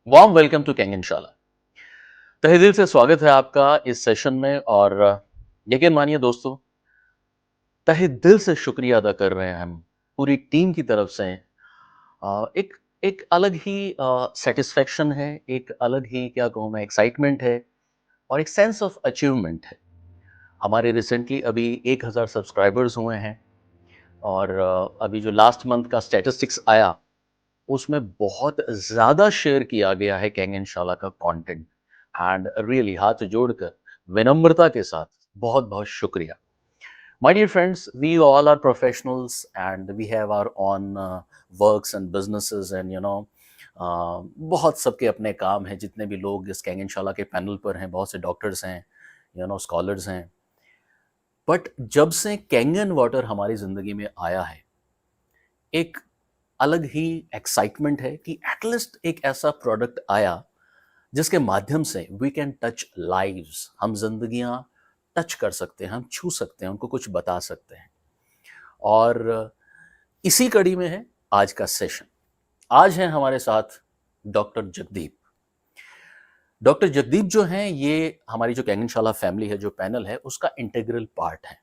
Warm welcome to Kang इंशाल्लाह। तहे दिल से स्वागत है आपका इस सेशन में और यकीन मानिए दोस्तों, तहे दिल से शुक्रिया अदा कर रहे हैं हम पूरी टीम की तरफ से। एक एक अलग ही सेटिस्फेक्शन है, एक अलग ही क्या कहूँ मैं एक्साइटमेंट है और एक सेंस ऑफ अचीवमेंट है। हमारे रिसेंटली अभी 1000 सब्सक्राइबर्स हुए हैं और अभी जो लास्ट मंथ का स्टैटिस्टिक्स आया उसमें बहुत ज़्यादा शेयर किया गया है कैंग इंशाल्लाह का कंटेंट एंड रियली हाथ जोड़कर विनम्रता के साथ बहुत बहुत शुक्रिया। My dear friends, we all are professionals and we have our own works and businesses and बहुत सबके अपने काम हैं। जितने भी लोग इस कैंग इंशाल्लाह के पैनल पर हैं, बहुत से डॉक्टर्स हैं, स्कॉलर्स हैं। बट जब से कैंगन वाटर हमारी ज़िंदगी में आया है, एक अलग ही एक्साइटमेंट है कि एटलीस्ट एक ऐसा प्रोडक्ट आया जिसके माध्यम से वी कैन टच लाइव्स, हम जिंदगियां टच कर सकते हैं, हम छू सकते हैं, उनको कुछ बता सकते हैं। और इसी कड़ी में है आज का सेशन। आज हैं हमारे साथ डॉक्टर जगदीप। डॉक्टर जगदीप जो हैं, ये हमारी जो कैंग इंशाल्लाह फैमिली है, जो पैनल है, उसका इंटीग्रल पार्ट है।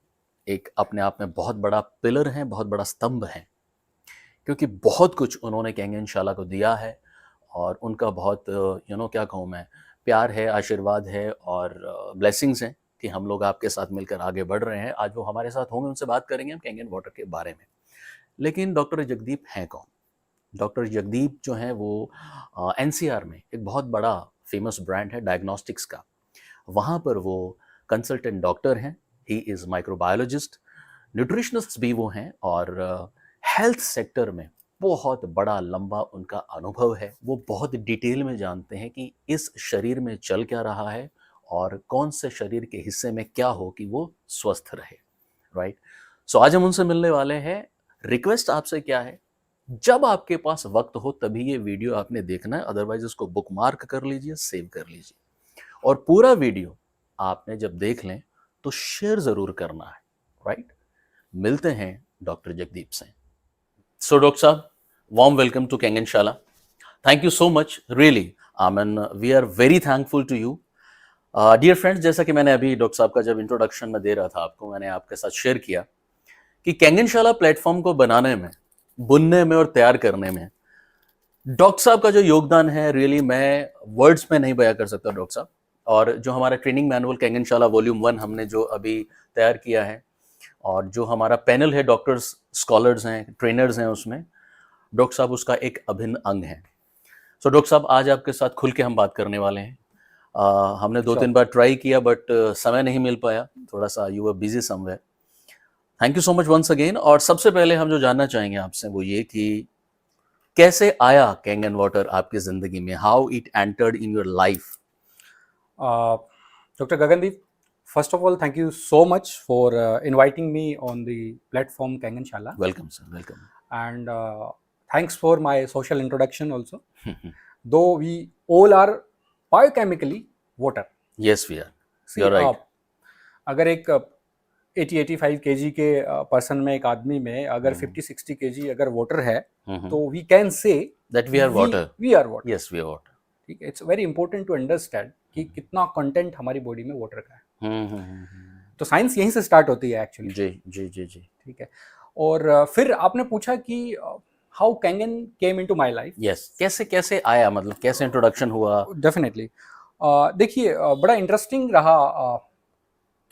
एक अपने आप में बहुत बड़ा पिलर है, बहुत बड़ा स्तंभ है, क्योंकि बहुत कुछ उन्होंने कैंग इंशाल्लाह को दिया है और उनका बहुत क्या कहूँ मैं, प्यार है, आशीर्वाद है और ब्लेसिंग्स हैं कि हम लोग आपके साथ मिलकर आगे बढ़ रहे हैं। आज वो हमारे साथ होंगे, उनसे बात करेंगे हम कैंगन वाटर के बारे में। लेकिन डॉक्टर जगदीप हैं कौन? डॉक्टर जगदीप जो हैं वो एनसीआर में एक बहुत बड़ा फेमस ब्रांड है डायग्नोस्टिक्स का, वहाँ पर वो कंसल्टेंट डॉक्टर हैं। ही इज़ माइक्रोबायोलॉजिस्ट, न्यूट्रिशनिस्ट भी वो हैं और हेल्थ सेक्टर में बहुत बड़ा लंबा उनका अनुभव है। वो बहुत डिटेल में जानते हैं कि इस शरीर में चल क्या रहा है और कौन से शरीर के हिस्से में क्या हो कि वो स्वस्थ रहे। राइट। सो आज हम उनसे मिलने वाले हैं। रिक्वेस्ट आपसे क्या है, जब आपके पास वक्त हो तभी ये वीडियो आपने देखना है, अदरवाइज उसको बुकमार्क कर लीजिए, सेव कर लीजिए और पूरा वीडियो आपने जब देख लें तो शेयर जरूर करना है। राइट। मिलते हैं डॉक्टर जगदीप से। So, Dr. Saab, warm welcome to Kangan Shala. Thank you so much, really. I mean, we are very thankful to you. Dear friends, जैसा कि मैंने अभी डॉक्टर साहब का जब इंट्रोडक्शन में दे रहा था आपको, मैंने आपके साथ शेयर किया कि कैंगनशाला प्लेटफॉर्म को बनाने में, बुनने में और तैयार करने में डॉक्टर साहब का जो योगदान है, रियली मैं वर्ड्स में नहीं बयां कर सकता डॉक्टर साहब। और जो हमारा ट्रेनिंग मैनुअल कैंगनशाला वॉल्यूम 1 हमने जो अभी तैयार किया है और जो हमारा पैनल है, डॉक्टर्स, स्कॉलर्स हैं, ट्रेनर्स हैं, उसमें डॉक्टर साहब उसका एक अभिन्न अंग है। सो डॉक्टर साहब, आज आपके साथ खुल के हम बात करने वाले हैं। हमने 2-3 बार ट्राई किया बट समय नहीं मिल पाया, थोड़ा सा you were busy somewhere. Thank you so much once again. और सबसे पहले हम जो जानना चाहेंगे आपसे वो ये कि कैसे आया कैंगन वाटर आपकी जिंदगी में, how it entered in your life? Dr. Gagandeep, first of all, thank you so much for inviting me on the platform Kangan Shala. Welcome sir, welcome. And thanks for my social introduction also. Though we all are biochemically water. Yes we are, See, you are right. अगर एक 80-85 kg के person में, एक आदमी में अगर 50-60 kg अगर water है, तो we can say that we are water. we are water. Yes we are water. ठीक है, it's very important to understand कि कितना कंटेंट हमारी बॉडी में वाटर का है। तो साइंस यहीं से स्टार्ट होती है एक्चुअली। जी जी जी जी। ठीक है। और फिर आपने पूछा कि how Kangen came into my life. Yes, कैसे कैसे आया, मतलब कैसे इंट्रोडक्शन हुआ? डेफिनेटली। देखिए, बड़ा इंटरेस्टिंग रहा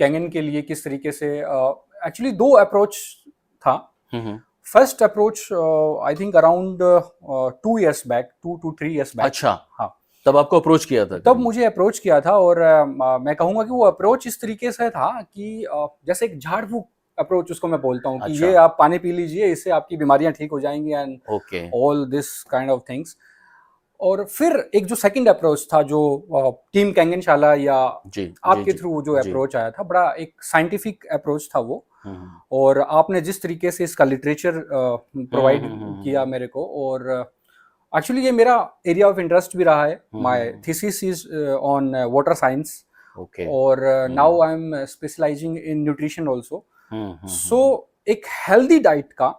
कैंगन के लिए किस तरीके से। एक्चुअली दो अप्रोच था। First approach I think around 2 years back, 2 to 3 years back. अच्छा, हाँ, तब आपको अप्रोच किया था? तब मुझे अप्रोच किया था। और मैं कहूँगा कि वो अप्रोच इस तरीके से था कि जैसे एक झाड़ फूक अप्रोच उसको मैं बोलता हूँ कि अच्छा। ये आप पानी पी लीजिए, इससे आपकी बीमारियां ठीक हो जाएंगी and okay. All this kind of things. और फिर एक जो सेकंड अप्रोच था, जो टीम कैंगनशाला या जी आपके जी थ्रू जो जी। अप्रोच आया था, बड़ा एक साइंटिफिक अप्रोच था वो। और आपने जिस तरीके से इसका लिटरेचर प्रोवाइड किया मेरे को, और एक्चुअली ये मेरा एरिया ऑफ इंटरेस्ट भी रहा है। My thesis is on water science. Okay. और now I am specialising in nutrition also. So एक हेल्दी डाइट का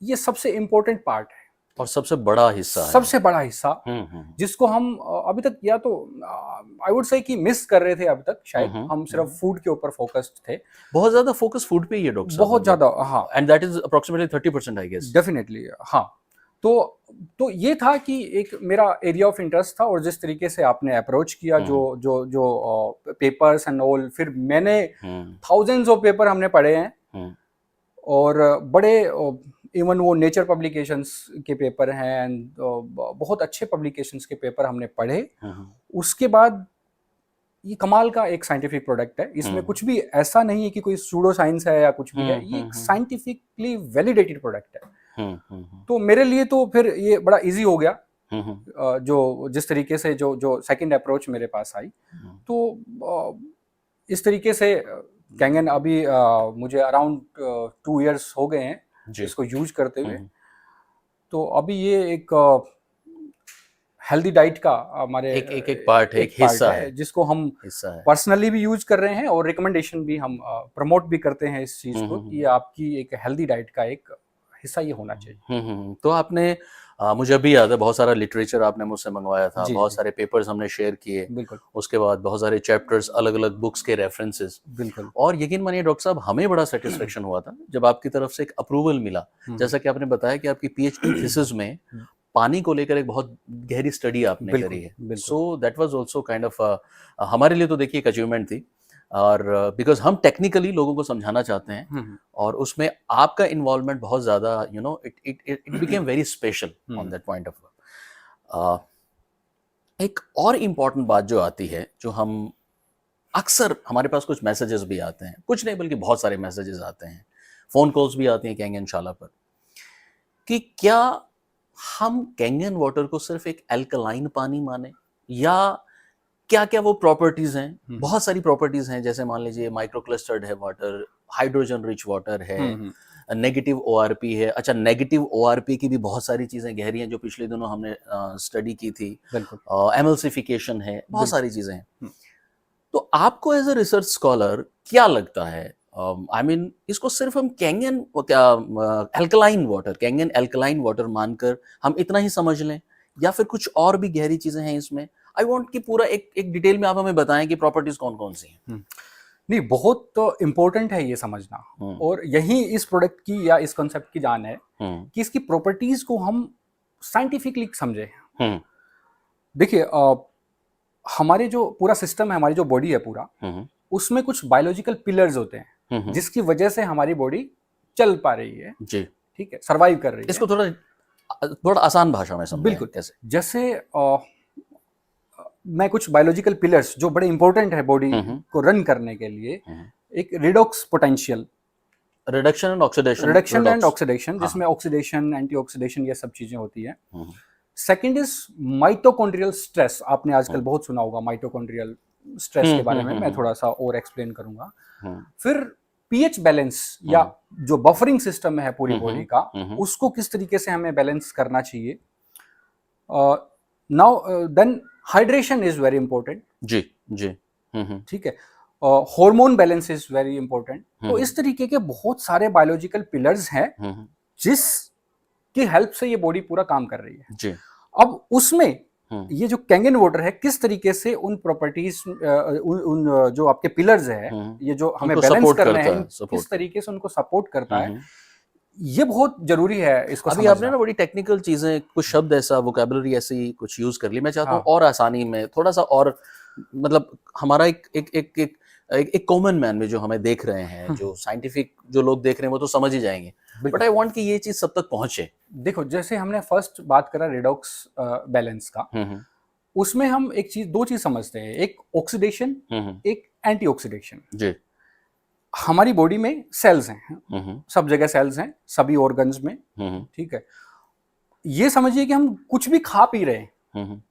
ये सबसे इम्पोर्टेंट पार्ट है। और सबसे बड़ा हिस्सा है। सबसे बड़ा हिस्सा जिसको हम अभी तक या तो आई वुड से कि मिस कर रहे थे अभी तक, शायद हम सिर्फ फूड के ऊपर फोकस्ड थे। बहुत ज्यादा फोकस फूड पे ही है डॉक्टर साहब, बहुत ज्यादा, हाँ, and that is approximately 30% I guess. Definitely, हाँ। तो ये था कि एक मेरा एरिया ऑफ इंटरेस्ट था, और जिस तरीके से आपने अप्रोच किया, जो पेपर्स एंड ऑल, फिर मैंने थाउजेंड्स ऑफ पेपर हमने पढ़े हैं, और बड़े इवन वो नेचर पब्लिकेशंस के पेपर हैं, एंड बहुत अच्छे पब्लिकेशंस के पेपर हमने पढ़े। उसके बाद ये कमाल का एक साइंटिफिक प्रोडक्ट है, इसमें कुछ भी ऐसा नहीं है कि कोई सूडो साइंस है या कुछ भी है, ये एक साइंटिफिकली वैलिडेटेड प्रोडक्ट है। तो मेरे लिए तो फिर ये बड़ा इजी हो गया, जो जिस तरीके से जो सेकंड अप्रोच मेरे पास आई। तो इस तरीके से कैंगन अभी मुझे अराउंड 2 इयर्स हो गए हैं इसको यूज करते हुए। तो अभी ये एक हेल्दी डाइट का हमारे एक पार्ट है, एक हिस्सा है, जिसको हम पर्सनली भी यूज कर रहे हैं, और रिकमेंडेशन भी हम प्रमोट भी करते हैं इस चीज को, कि आपकी एक हेल्दी डाइट का एक हिस्सा ये होना चाहिए। तो आपने मुझे अभी याद है, बहुत सारा लिटरेचर आपने मुझसे मंगवाया था, बहुत सारे पेपर्स हमने शेयर किए, बिल्कुल, उसके बाद बहुत सारे चैप्टर्स, अलग अलग बुक्स के रेफरेंसेस, बिल्कुल। और यकीन मानिए डॉक्टर साहब, हमें बड़ा सेटिस्फेक्शन हुआ था जब आपकी तरफ से एक अप्रूवल मिला। जैसा कि आपने बताया कि आपकी पीएचडी थीसिस में पानी को लेकर एक बहुत गहरी स्टडी आपने करी है। So that was also kind of, हमारे लिए तो देखिए एक अचीवमेंट थी, और बिकॉज हम टेक्निकली लोगों को समझाना चाहते हैं, और उसमें आपका इन्वॉल्वमेंट बहुत ज्यादा, you know, it became very special on that point of view. एक और इम्पॉर्टेंट बात जो आती है, जो हम अक्सर, हमारे पास कुछ मैसेजेस भी आते हैं, कुछ नहीं बल्कि बहुत सारे मैसेजेस आते हैं, फोन कॉल्स भी आती हैं कैंगन शाला पर, कि क्या हम कैंगन वाटर को सिर्फ एक एल्कलाइन पानी माने, या क्या क्या वो प्रॉपर्टीज हैं? बहुत सारी प्रॉपर्टीज हैं, जैसे मान लीजिए माइक्रो क्लस्टर्ड है वाटर, हाइड्रोजन रिच वाटर है, नेगेटिव ओआरपी है। अच्छा, नेगेटिव ओआरपी की भी बहुत सारी चीजें गहरी हैं, जो पिछले दिनों हमने स्टडी की थी। एमल्सिफिकेशन है, बहुत सारी चीजें हैं। तो आपको एज अ रिसर्च स्कॉलर क्या लगता है, आई मीन इसको सिर्फ हम Kangen alkaline water, Kangen alkaline water मानकर हम इतना ही समझ लें, या फिर कुछ और भी गहरी चीजें हैं इसमें? आई वांट कि पूरा एक डिटेल में आप हमें बताएं कि प्रॉपर्टीज कौन कौन सी हैं। नहीं, बहुत तो इम्पोर्टेंट है ये समझना, और यही इस प्रोडक्ट की या इस कॉन्सेप्ट की जान है, कि इसकी प्रॉपर्टीज को हम साइंटिफिकली समझे। देखिए, हमारे जो पूरा सिस्टम है, हमारी जो बॉडी है पूरा, उसमें कुछ बायोलॉजिकल पिलर्स होते हैं, जिसकी वजह से हमारी बॉडी चल पा रही है, जी, ठीक है, सर्वाइव कर रही है। इसको थोड़ा आसान भाषा में समझें। बिल्कुल, कैसे? जैसे मैं कुछ बायोलॉजिकल पिलर्स जो बड़े इंपॉर्टेंट है बॉडी को रन करने के लिए, एक redox potential, reduction and oxidation, जिसमें ऑक्सीडेशन, एंटीऑक्सीडेशन, ये सब चीजें होती है। सेकंड इज माइटोकॉन्ड्रियल स्ट्रेस, आपने आजकल बहुत सुना होगा माइटोकॉन्ड्रियल स्ट्रेस के बारे में, मैं थोड़ा सा और एक्सप्लेन करूंगा। फिर पीएच बैलेंस, या जो बफरिंग सिस्टम है पूरी बॉडी का, उसको किस तरीके से हमें बैलेंस करना चाहिए। Now then hydration is very important, जी जी, ठीक है। Hormone balance is very important. तो इस तरीके के बहुत सारे बायोलॉजिकल पिलर्स हैं, जिस की हेल्प से ये बॉडी पूरा काम कर रही है, जी। अब उसमें ये जो कैंगन वाटर है, किस तरीके से उन प्रॉपर्टीज, उन जो आपके पिलर्स है, ये जो हमें बैलेंस करने हैं, किस तरीके से उनको सपोर्ट करता है, ये बहुत जरूरी है इसको अभी आपने ना बड़ी टेक्निकल चीजें, कुछ शब्द ऐसा, वोकैबुलरी ऐसी कुछ यूज कर ली। मैं चाहता हूँ और आसानी में थोड़ा सा, और मतलब हमारा एक कॉमन मैन में जो हमें देख रहे हैं, जो साइंटिफिक जो लोग देख रहे हैं, वो तो समझ ही जाएंगे, बट आई वांट कि ये चीज सब तक पहुंचे। देखो, जैसे हमने फर्स्ट बात करा रिडॉक्स बैलेंस का, उसमें हम दो चीज समझते हैं, एक ऑक्सीडेशन, एक एंटीऑक्सीडेशन। जी, हमारी बॉडी में सेल्स हैं, सब जगह सेल्स हैं, सभी ऑर्गन्स में, ठीक है। ये समझिए कि हम कुछ भी खा पी रहे हैं,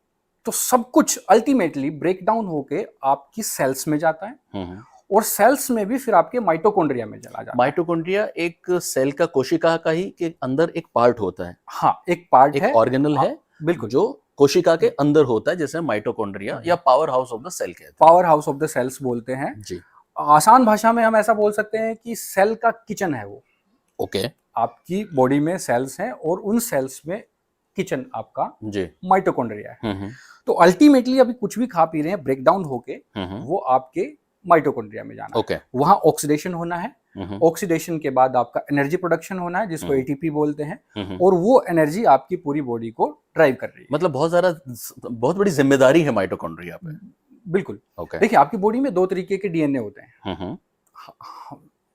तो सब कुछ अल्टीमेटली ब्रेक डाउन होके आपकी सेल्स में जाता है, और सेल्स में भी फिर आपके माइटोकॉन्ड्रिया में चला जाता है। माइटोकॉन्ड्रिया एक सेल का, कोशिका का ही के अंदर एक पार्ट होता है। हाँ, एक पार्ट है, ऑर्गेनल है, बिल्कुल, जो कोशिका के अंदर होता है, जैसे माइटोकॉन्ड्रिया या power house of the cell कहते हैं। Power house of the cells बोलते हैं, जी। आसान भाषा में हम ऐसा बोल सकते हैं कि सेल का किचन है वो। ओके। आपकी बॉडी में सेल्स हैं, और उन सेल्स में किचन आपका जी। माइटोकॉन्ड्रिया है। तो अल्टीमेटली अभी कुछ भी खा पी रहे हैं, ब्रेक डाउन होके वो आपके माइटोकॉन्ड्रिया में जाना है। वहां ऑक्सीडेशन होना है। ऑक्सीडेशन के बाद आपका एनर्जी प्रोडक्शन होना है, जिसको एटीपी बोलते हैं, और वो एनर्जी आपकी पूरी बॉडी को ड्राइव कर रही है। मतलब बहुत बड़ी जिम्मेदारी है माइटोकॉन्ड्रिया पे। बिल्कुल। देखिए, आपकी बॉडी में दो तरीके के डीएनए होते हैं।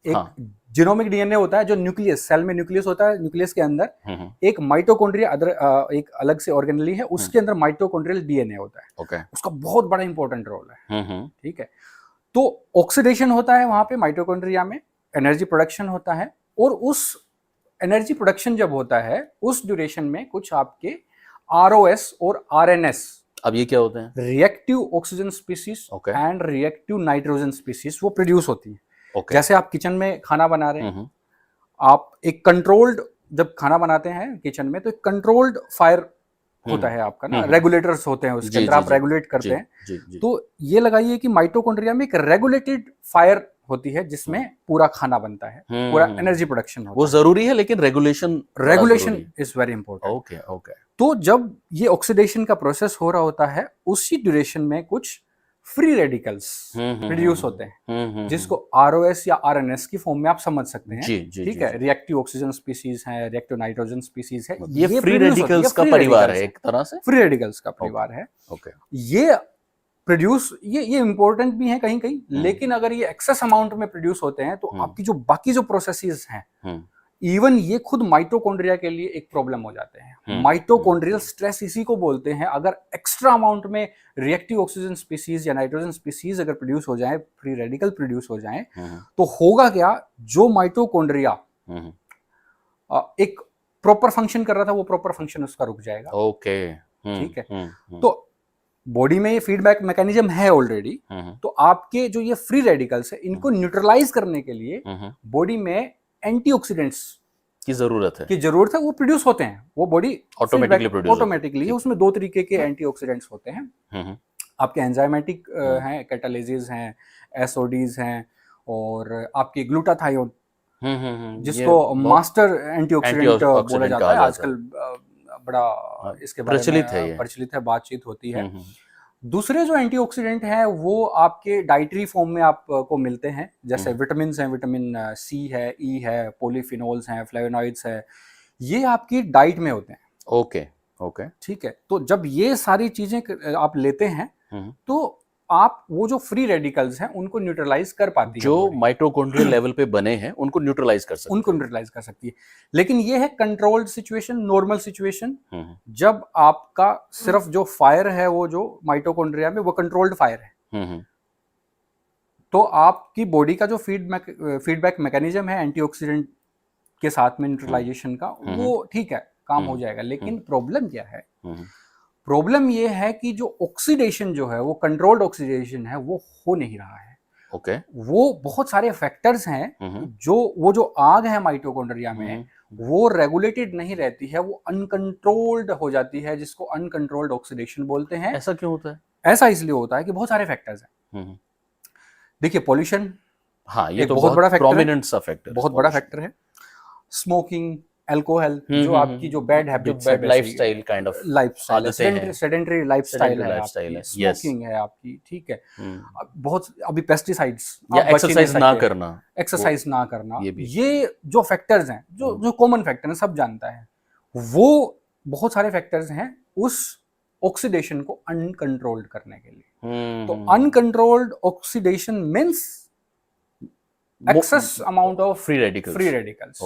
एक जीनोमिक डीएनए होता है जो न्यूक्लियस, सेल में न्यूक्लियस होता है, न्यूक्लियस के अंदर एक माइटोकॉन्ड्रिया एक अलग से ऑर्गेनली है, उसके अंदर माइटोकॉन्ड्रियल डीएनए होता है। उसका बहुत बड़ा इंपॉर्टेंट रोल है। ठीक है। तो ऑक्सीडेशन होता है वहां पे माइटोकॉन्ड्रिया में, एनर्जी प्रोडक्शन होता है, और उस एनर्जी प्रोडक्शन जब होता है उस ड्यूरेशन में कुछ आपके आरओएस और आरएनएस, अब ये क्या होते हैं? Reactive oxygen species and reactive nitrogen species, वो प्रोड्यूस होती है। जैसे आप किचन में खाना बना रहे हैं, आप एक कंट्रोल्ड, जब खाना बनाते हैं किचन में तो एक कंट्रोल्ड फायर होता है आपका ना, रेगुलेटर्स होते हैं उसके अंदर, आप रेगुलेट करते हैं। तो ये लगाइए कि माइटोकॉन्ड्रिया में एक रेगुलेटेड फायर होती है जिसमें पूरा खाना बनता है, पूरा एनर्जी प्रोडक्शन होता है। वो जरूरी है, लेकिन regulation is very important. Okay. तो जब ये ऑक्सीडेशन का प्रोसेस हो रहा होता है, उसी ड्यूरेशन में कुछ फ्री रेडिकल्स प्रोड्यूस होते हैं, जिसको आरओएस या आरएनएस की फॉर्म में आप समझ सकते हैं। ठीक है। रिएक्टिव ऑक्सीजन स्पीसीज है, रिएक्टिव नाइट्रोजन स्पीसीज है। ये फ्री रेडिकल्स का परिवार है, एक तरह से फ्री रेडिकल्स का परिवार है। ये प्रोड्यूस, ये इंपॉर्टेंट भी है कहीं कहीं, लेकिन अगर ये एक्सेस अमाउंट में प्रोड्यूस होते हैं तो आपकी जो बाकी जो प्रोसेसेस हैं, इवन ये खुद माइटोकॉन्ड्रिया के लिए एक प्रॉब्लम हो जाते हैं। माइटोकॉन्ड्रियल स्ट्रेस इसी को बोलते हैं। अगर एक्स्ट्रा अमाउंट में रिएक्टिव ऑक्सीजन स्पीसीज या नाइट्रोजन स्पीसीज अगर प्रोड्यूस हो जाए, फ्री रेडिकल प्रोड्यूस हो जाए, तो होगा क्या, जो माइटोकॉन्ड्रिया एक प्रॉपर फंक्शन कर रहा था, वो प्रॉपर फंक्शन उसका रुक जाएगा। ठीक है। तो बॉडी में ये फीडबैक मैकेनिज्म है ऑलरेडी। तो आपके जो ये फ्री रेडिकल्स है, इनको न्यूट्रलाइज करने के लिए बॉडी में एंटीऑक्सीडेंट्स की जरूरत है, वो प्रोड्यूस होते हैं। वो बॉडी ऑटोमेटिकली, उसमें दो तरीके के एंटीऑक्सीडेंट्स होते हैं। आपके एंजाइमेटिक हैं, कैटालिसिस हैं, एसओडीज हैं, और आपके ग्लूटाथायोन, जिसको मास्टर एंटीऑक्सीडेंट बोला जाता है आजकल, बड़ा इसके बारे में प्रचलित है, बातचीत होती है। दूसरे जो एंटीऑक्सीडेंट हैं वो आपके डाइटरी फॉर्म में आपको मिलते हैं, जैसे विटामिन हैं, विटामिन सी है, ई है, पॉलीफिनोल्स हैं, फ्लेवोनॉइड्स है, ये आपकी डाइट में होते हैं। ओके। ठीक है। तो जब ये सारी चीजें आप लेते हैं, तो आप वो जो फ्री रेडिकल्स हैं उनको न्यूट्रलाइज कर पाती है, जो माइटोकॉन्ड्रियल लेवल पे बने हैं उनको न्यूट्रलाइज कर सकती है। लेकिन ये है कंट्रोल्ड सिचुएशन, नॉर्मल सिचुएशन, जब आपका सिर्फ जो फायर है, वो जो माइटोकॉन्ड्रिया में, वो कंट्रोल्ड फायर है। तो आपकी बॉडी का जो फीडबैक मैकेनिज्म है एंटीऑक्सीडेंट के साथ में न्यूट्रलाइजेशन का, वो ठीक है, काम हो जाएगा। लेकिन प्रॉब्लम क्या है? प्रॉब्लम ये है कि जो ऑक्सीडेशन जो है, वो कंट्रोल्ड ऑक्सीडेशन है, वो हो नहीं रहा है। वो बहुत सारे फैक्टर्स हैं, वो जो आग है माइटोकॉन्ड्रिया में, वो रेगुलेटेड नहीं रहती है, वो अनकंट्रोल्ड हो जाती है, जिसको अनकंट्रोल्ड ऑक्सीडेशन बोलते हैं। ऐसा क्यों होता है? ऐसा इसलिए होता है कि बहुत सारे फैक्टर्स हैं। देखिए, पॉल्यूशन, ये तो बहुत बड़ा फैक्टर, बहुत बड़ा फैक्टर है। स्मोकिंग, अल्कोहल, जो आपकी जो बैड हैबिट्स है, lifestyle kind of lifestyle, sedentary lifestyle है, स्मोकिंग है आपकी। ठीक है। बहुत अभी पेस्टिसाइड्स, या एक्सरसाइज ना करना, ये जो फैक्टर्स हैं, जो कॉमन फैक्टर है, सब जानता है, वो बहुत सारे फैक्टर्स हैं उस ऑक्सीडेशन को अनकंट्रोल्ड करने के लिए। तो uncontrolled oxidation means excess amount of free radicals.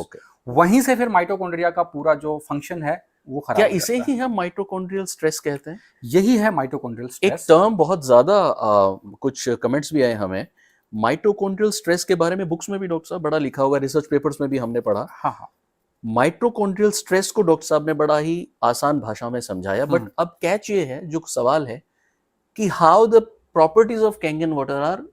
वहीं से फिर माइटोकॉन्ड्रिया का पूरा जो फंक्शन है वो खराब हो जाता है। इसे ही हम माइटोकॉन्ड्रियल स्ट्रेस कहते हैं? यही है माइटोकॉन्ड्रियल स्ट्रेस। एक टर्म बहुत ज्यादा कुछ कमेंट्स भी आए हमें माइटोकॉन्ड्रियल स्ट्रेस के बारे में, बुक्स में भी डॉक्टर साहब बड़ा लिखा हुआ, रिसर्च पेपर्स में भी हमने पढ़ा। माइटोकॉन्ड्रियल स्ट्रेस को डॉक्टर साहब ने बड़ा ही आसान भाषा में समझाया, बट अब कैच ये है, जो सवाल है कि how the properties of Kangen water are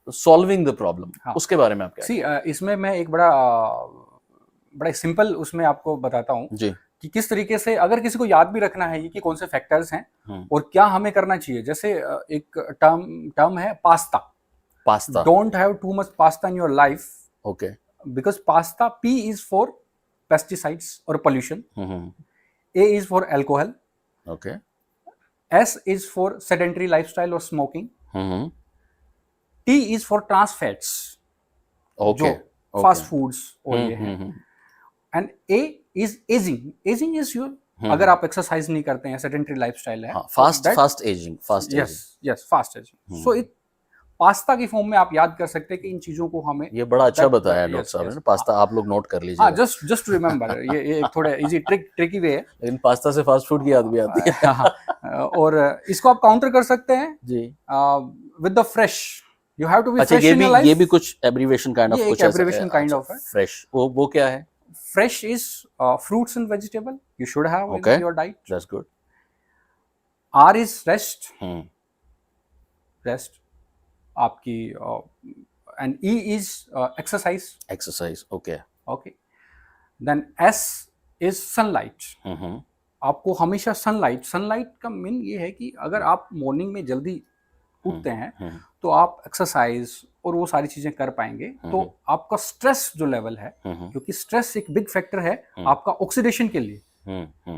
solving the problem, उसके बारे में आप क्या? इसमें मैं एक बड़ा सिंपल उसमें आपको बताता हूँ कि किस तरीके से, अगर किसी को याद भी रखना है कि कौन से फैक्टर्स हैं और क्या हमें करना चाहिए। जैसे एक टर्म है pasta. Don't have too much pasta in your life, because pasta, P is for pesticides और pollution, A is for alcohol. Okay. S is for sedentary lifestyle or smoking. Mm-hmm. T is for trans fats, जो Okay. Fast Okay. Foods और ये है. Mm-hmm. And A is aging. Aging is your, अगर आप exercise नहीं करते हैं, sedentary lifestyle है, हाँ, fast ageing. Yes yes, fast ageing. So it pasta की फॉर्म में आप याद कर सकते हैं कि इन चीजों को हमें, ये बड़ा अच्छा बताया yes, डॉक्टर साहब yes. ने. पास्ता आप लोग नोट कर हाँ, लीजिए. जस्ट रिमेम्बर, ये एक थोड़ा इजी ट्रिकी वे है. लेकिन पास्ता से फास्ट फूड की याद भी आती है. हाँ, और इसको आप काउंटर कर सकते हैं जी. With the fresh. You have to be अच्छा, फ्रेश इन योर लाइफ. ये भी कुछ एब्रीविएशन काइंड ऑफ ये कुछ एक abbreviation kind of है. फ्रेश. वो क्या है? Fresh is fruits and vegetable you should have Okay. In your diet. That's good. R is rest. Rest आपकी, and E is exercise. Exercise. Okay. Okay. Then S is sunlight. आपको हमेशा sunlight का mean ये है कि अगर आप morning में जल्दी उठते हैं तो आप एक्सरसाइज और वो सारी चीजें कर पाएंगे. तो आपका स्ट्रेस जो लेवल है, क्योंकि स्ट्रेस एक बिग फैक्टर है आपका ऑक्सीडेशन के लिए.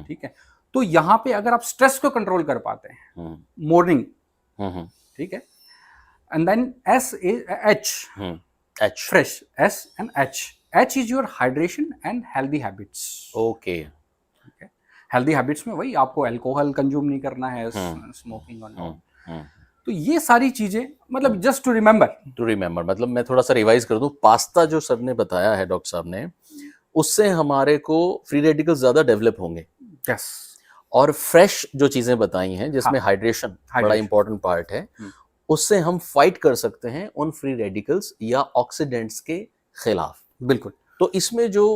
ठीक है. तो यहाँ पे अगर आप स्ट्रेस को कंट्रोल कर पाते हैं मॉर्निंग, ठीक है. And then S is H. Fresh. S and H is your hydration and healthy habits. Okay. Healthy habits में वही आपको अल्कोहल कंज्यूम नहीं करना है, स्मोकिंग और तो ये सारी चीजें, मतलब जस्ट टू रिमेम्बर. मतलब मैं थोड़ा सा रिवाइज कर दूं. पास्ता जो सर ने बताया है, डॉक्टर साहब ने, उससे हमारे को फ्री रेडिकल्स ज्यादा डेवलप होंगे. यस. और फ्रेश जो चीजें बताई हैं जिसमें हाइड्रेशन बड़ा इंपॉर्टेंट पार्ट है, उससे हम फाइट कर सकते हैं उन फ्री रेडिकल्स या ऑक्सीडेंट्स के खिलाफ. बिल्कुल. तो इसमें जो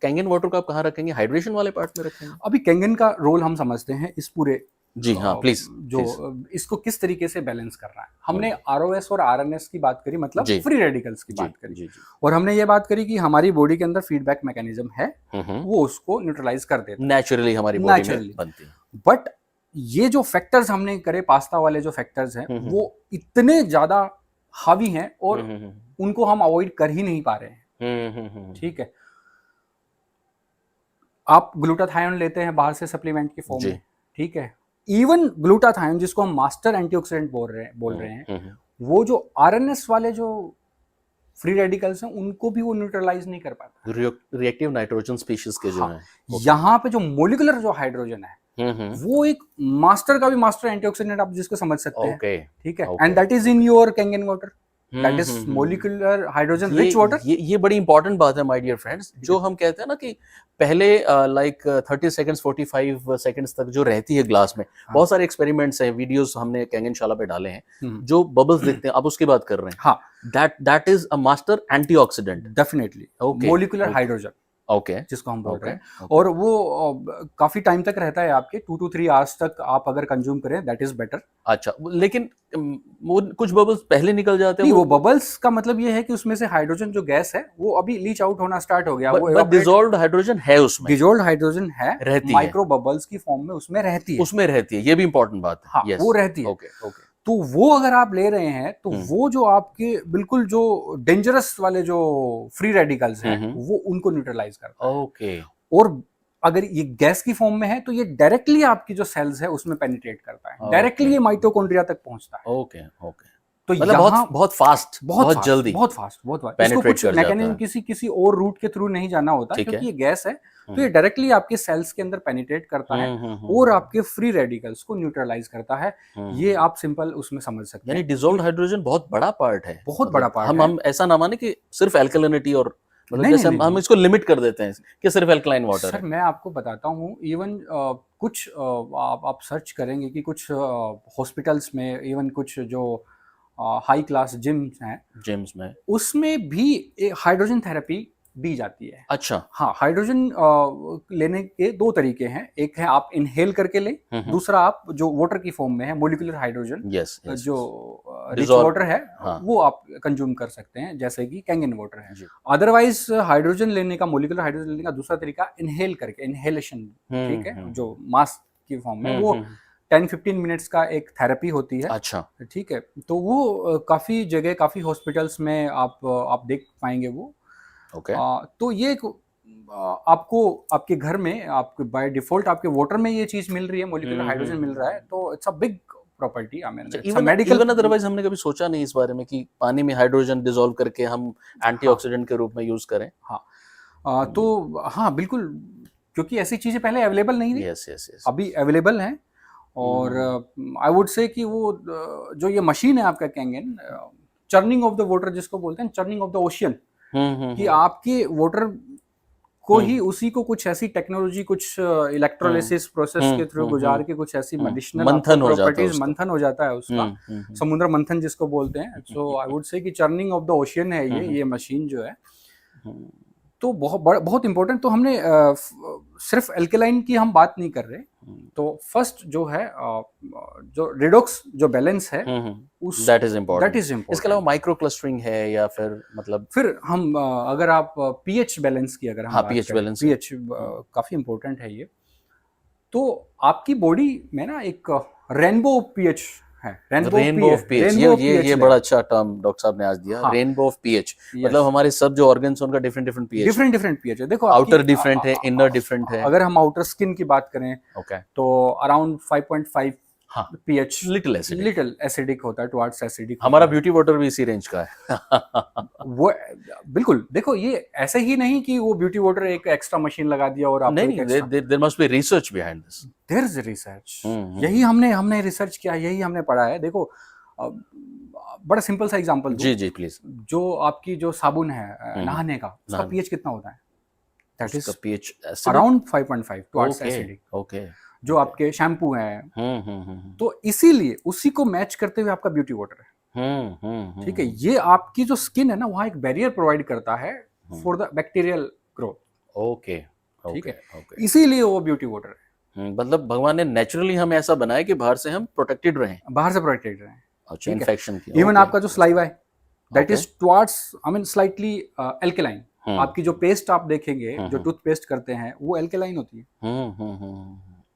कैंगन वाटर को आप कहाँ रखेंगे? हाइड्रेशन वाले पार्ट में रखेंगे? अभी कैंगन का रोल हम समझते हैं इस पूरे. जी हाँ, प्लीज. जो इसको किस तरीके से बैलेंस कर रहा है. हमने आरओएस और आरएनएस की बात करी, मतलब फ्री रेडिकल्स की बात करी. जी. और हमने ये बात करी कि हमारी बॉडी के अंदर फीडबैक मैकेनिज्म है, वो उसको न्यूट्रलाइज कर देता है. नेचुरली हमारी बॉडी में बनती है. बट ये जो फैक्टर्स हमने करे, पास्ता वाले जो फैक्टर्स हैं, वो इतने ज्यादा हावी हैं और उनको हम अवॉइड कर ही नहीं पा रहे हैं. ठीक है. आप ग्लूटाथायोन लेते हैं बाहर से सप्लीमेंट की फॉर्म में. ठीक है. इवन ग्लूटाथायोन, जिसको हम मास्टर एंटीऑक्सीडेंट बोल रहे हैं, वो जो आरएनएस वाले जो फ्री रेडिकल्स हैं, उनको भी वो न्यूट्रलाइज नहीं कर पाता. रिएक्टिव नाइट्रोजन स्पीशीज के जो हैं. यहाँ पे जो मोलिकुलर जो हाइड्रोजन है, वो एक मास्टर का भी मास्टर एंटीऑक्सीडेंट आप जिसको समझ सकते हैं. ठीक है. And that is in your Kangen water. That is molecular hydrogen rich water. ये बड़ी इंपॉर्टेंट बात है माय डियर फ्रेंड्स. जो हम कहते हैं ना कि पहले लाइक 30 सेकंड्स 45 सेकंड्स तक जो रहती है ग्लास में. बहुत सारे एक्सपेरिमेंट्स हैं, वीडियोस हमने कैंगनशाला पे डाले हैं, जो बबल्स दिखते हैं. अब उसकी बात कर रहे हैं. हाँ, that is a master antioxidant. Definitely. Molecular hydrogen, okay, जिसको हम बोल रहे हैं. और वो काफी टाइम तक रहता है आपके 2 to 3 आवर्स तक. आप अगर कंज्यूम करें, दैट इज बेटर. अच्छा, लेकिन वो कुछ बबल्स पहले निकल जाते हैं. वो बबल्स का मतलब ये है कि उसमें से हाइड्रोजन जो गैस है, वो अभी लीच आउट होना स्टार्ट हो गया. वो डिसॉल्व्ड हाइड्रोजन है उसमें. डिसॉल्व्ड हाइड्रोजन है, रहती माइक्रो बबल्स की फॉर्म में उसमें रहती है. ये भी इंपॉर्टेंट बात है. हाँ, वो रहती है. ओके. तो वो अगर आप ले रहे हैं, तो वो जो आपके बिल्कुल जो डेंजरस वाले जो फ्री रेडिकल्स हैं, वो उनको न्यूट्रलाइज करता है. ओके. और अगर ये गैस की फॉर्म में है, तो ये डायरेक्टली आपकी जो सेल्स है उसमें पेनिट्रेट करता है. डायरेक्टली ये माइटोकॉन्ड्रिया तक पहुंचता है. ओके. तो मतलब बहुत फास्ट, बहुत जल्दी, बहुत फास्ट. इसको कुछ मैकेनिज्म किसी और रूट के थ्रू नहीं जाना होता, क्योंकि ये गैस है. तो ये डायरेक्टली आपके सेल्स के अंदर पेनिट्रेट करता है और आपके फ्री रेडिकल्स को न्यूट्रलाइज करता है. ये आप सिंपल उसमें समझ सकते हैं. यानी डिसॉल्व्ड हाइड्रोजन बहुत बड़ा पार्ट है. बहुत बड़ा पार्ट है. हम ऐसा ना माने कि सिर्फ अल्कलिनिटी और मतलब जैसे हम इसको लिमिट कर देते हैं कि सिर्फ अल्कलाइन वाटर. सर, मैं आपको बताता हूँ, इवन कुछ आप सर्च करेंगे कि कुछ हॉस्पिटल्स में, इवन कुछ जो हाई क्लास जिम्स में, उसमें भी हाइड्रोजन थेरेपी दी जाती है. अच्छा. हाँ, हाइड्रोजन लेने के 2 तरीके हैं. एक है आप इनहेल करके लें, दूसरा आप जो वाटर की फॉर्म में है, मोलिकुलर हाइड्रोजन, जो रिच वाटर है, वो आप कंज्यूम कर सकते हैं, जैसे कि कैंगन वाटर है. अदरवाइज हाइड्रोजन लेने का, मोलिकुलर हाइड्रोजन लेने का दूसरा तरीका इनहेल करके, इनहेलेशन, ठीक है, जो मास्क की फॉर्म में, वो 10-15 मिनट्स का एक थेरेपी होती है. अच्छा. ठीक है. तो वो काफी जगह, काफी हॉस्पिटल्स में आप देख पाएंगे वो. ओके. तो ये एक आपको आपके घर में आपके बाय डिफॉल्ट आपके वाटर में ये चीज मिल रही है, मोलिकुलर हाइड्रोजन मिल रहा है, तो it's a big property. I mean it's a medical. Even otherwise हमने कभी सोचा नहीं इस बारे में कि पानी में हाइड्रोजन डिसॉल्व करके हम एंटीऑक्सीडेंट के रूप में यूज करें। हाँ, तो हाँ बिल्कुल, क्योंकि ऐसी चीजें पहले अवेलेबल नहीं थी। यस यस यस, अभी अवेलेबल हैं। और आई वुड से कि वो जो ये मशीन है आपका Kangen, churning of the water जिसको बोलते हैं, चर्निंग ऑफ द ओशियन, कि आपके वाटर को ही उसी को कुछ ऐसी टेक्नोलॉजी, कुछ इलेक्ट्रोलिसिस प्रोसेस के थ्रू गुजार के कुछ ऐसी मेडिसिनल प्रॉपर्टीज, मंथन हो जाता है उसका, समुद्र मंथन जिसको बोलते हैं। सो आई वुड से कि चर्निंग ऑफ द ओशियन है ये मशीन जो है, तो बहुत इंपॉर्टेंट। तो हमने सिर्फ एल्केलाइन की हम बात नहीं कर रहे। तो फर्स्ट जो है जो रिडॉक्स जो बैलेंस है, दैट इज इम्पोर्टेंट। इसके अलावा माइक्रो क्लस्टरिंग है या फिर मतलब, फिर हम अगर आप पीएच बैलेंस की अगर हम बात पीएच करें, बैलेंस पीएच काफी इंपॉर्टेंट है ये। तो आपकी बॉडी में ना एक रेनबो पीएच है, रेनबो ऑफ पीएच, ये बड़ा अच्छा टर्म डॉक्टर साहब ने आज दिया, रेनबो ऑफ पीएच। मतलब हमारे सब जो ऑर्गन्स उनका डिफरेंट पीएच है। देखो आउटर डिफरेंट है, इनर डिफरेंट है। अगर हम आउटर स्किन की बात करें तो अराउंड 5.5 पीएच, लिटिल एसिडिक होता है, टुवर्ड्स एसिडिक। हमारा ब्यूटी वाटर भी इसी रेंज का है। वो बिल्कुल, देखो ये ऐसे ही नहीं कि वो ब्यूटी वाटर एक एक्स्ट्रा मशीन लगा दिया और आपको नहीं, there must be research behind this, there is research. यही हमने रिसर्च किया, यही हमने पढ़ा है। देखो बड़ा सिंपल सा एग्जांपल दूं। जी प्लीज। जो आपकी जो साबुन है नहाने का, उसका पीएच कितना होता है? That is pH around 5.5 towards acidic. Okay. जो आपके शैम्पू है, तो इसीलिए उसी को मैच करते हुए आपका ब्यूटी वाटर है। ठीक है, ये आपकी जो स्किन है ना, वहाँ एक बैरियर प्रोवाइड करता है for the bacterial growth. Okay, ठीक है, इसीलिए वो ब्यूटी वाटर है। मतलब भगवान ने नेचुरली हमें ऐसा बनाया कि बाहर से हम प्रोटेक्टेड रहें, बाहर से प्रोटेक्टेड रहें। अच्छा, इन्फेक्शन की। इवन आपका जो स्लाइवा है, that is towards I mean slightly alkaline. आपकी जो पेस्ट आप देखेंगे, जो टूथपेस्ट करते हैं, वो एल्केलाइन होती है।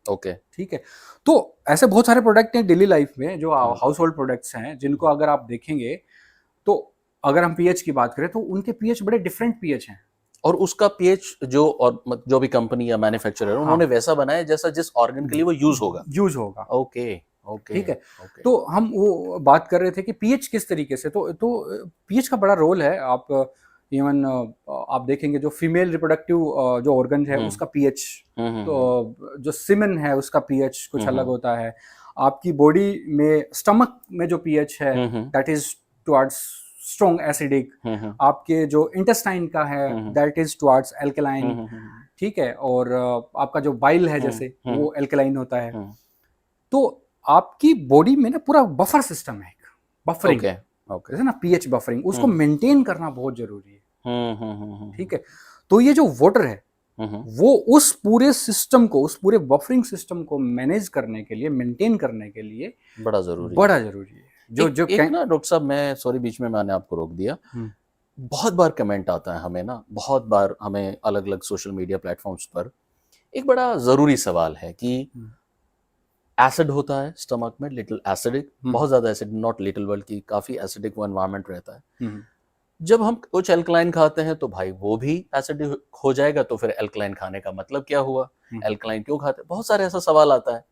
ओके, ठीक है। तो ऐसे बहुत सारे प्रोडक्ट हैं डेली लाइफ में जो हाउस होल्ड प्रोडक्ट्स हैं, जिनको अगर आप देखेंगे तो अगर हम पीएच की बात करें तो उनके पीएच बड़े डिफरेंट पीएच हैं। और उसका पीएच जो भी कंपनी या मैन्युफैक्चरर है, उन्होंने वैसा बनाया जैसा जिस ऑर्गन के लिए वो यूज होगा। ओके, ठीक है। तो हम वो बात कर रहे थे कि पीएच किस तरीके से, तो पीएच का बड़ा रोल है। आप इवन आप देखेंगे जो फीमेल रिप्रोडक्टिव जो ऑर्गन है, उसका पीएच, तो जो सीमेन है उसका पीएच कुछ अलग होता है। आपकी बॉडी में स्टमक में जो पीएच है, that is towards strong acidic. आपके जो इंटेस्टाइन का है, दैट इज टुवर्ड्स एल्कलाइन। ठीक है, और आपका जो बाइल है जैसे, वो एल्कलाइन होता है। तो आपकी बॉडी में ना पूरा बफर सिस्टम है, एक बफरिंग, जैसे ना पीएच बफरिंग, उसको मेंटेन करना बहुत जरूरी है। ठीक है, तो ये जो वाटर है, वो उस पूरे सिस्टम को, उस पूरे बफरिंग सिस्टम को मैनेज करने के लिए, मेंटेन करने के लिए बड़ा जरूरी है। जो एक ना डॉक्टर साहब, मैं सॉरी बीच में मैंने आपको रोक दिया। बहुत बार कमेंट आता है हमें ना, बहुत बार हमें अलग अलग सोशल मीडिया प्लेटफॉर्म्स पर एक बड़ा जरूरी सवाल है कि एसिड होता है स्टमक में, लिटिल एसिडिक, बहुत ज्यादा एसिड, नॉट लिटिल बल्कि काफी एसिडिक वो एनवायरनमेंट रहता है। जब हम कुछ एल्कलाइन खाते हैं तो भाई वो भी एसिडिक हो जाएगा, तो फिर एल्कलाइन खाने का मतलब क्या हुआ? एल्कलाइन क्यों खाते? बहुत सारे ऐसा सवाल आता है।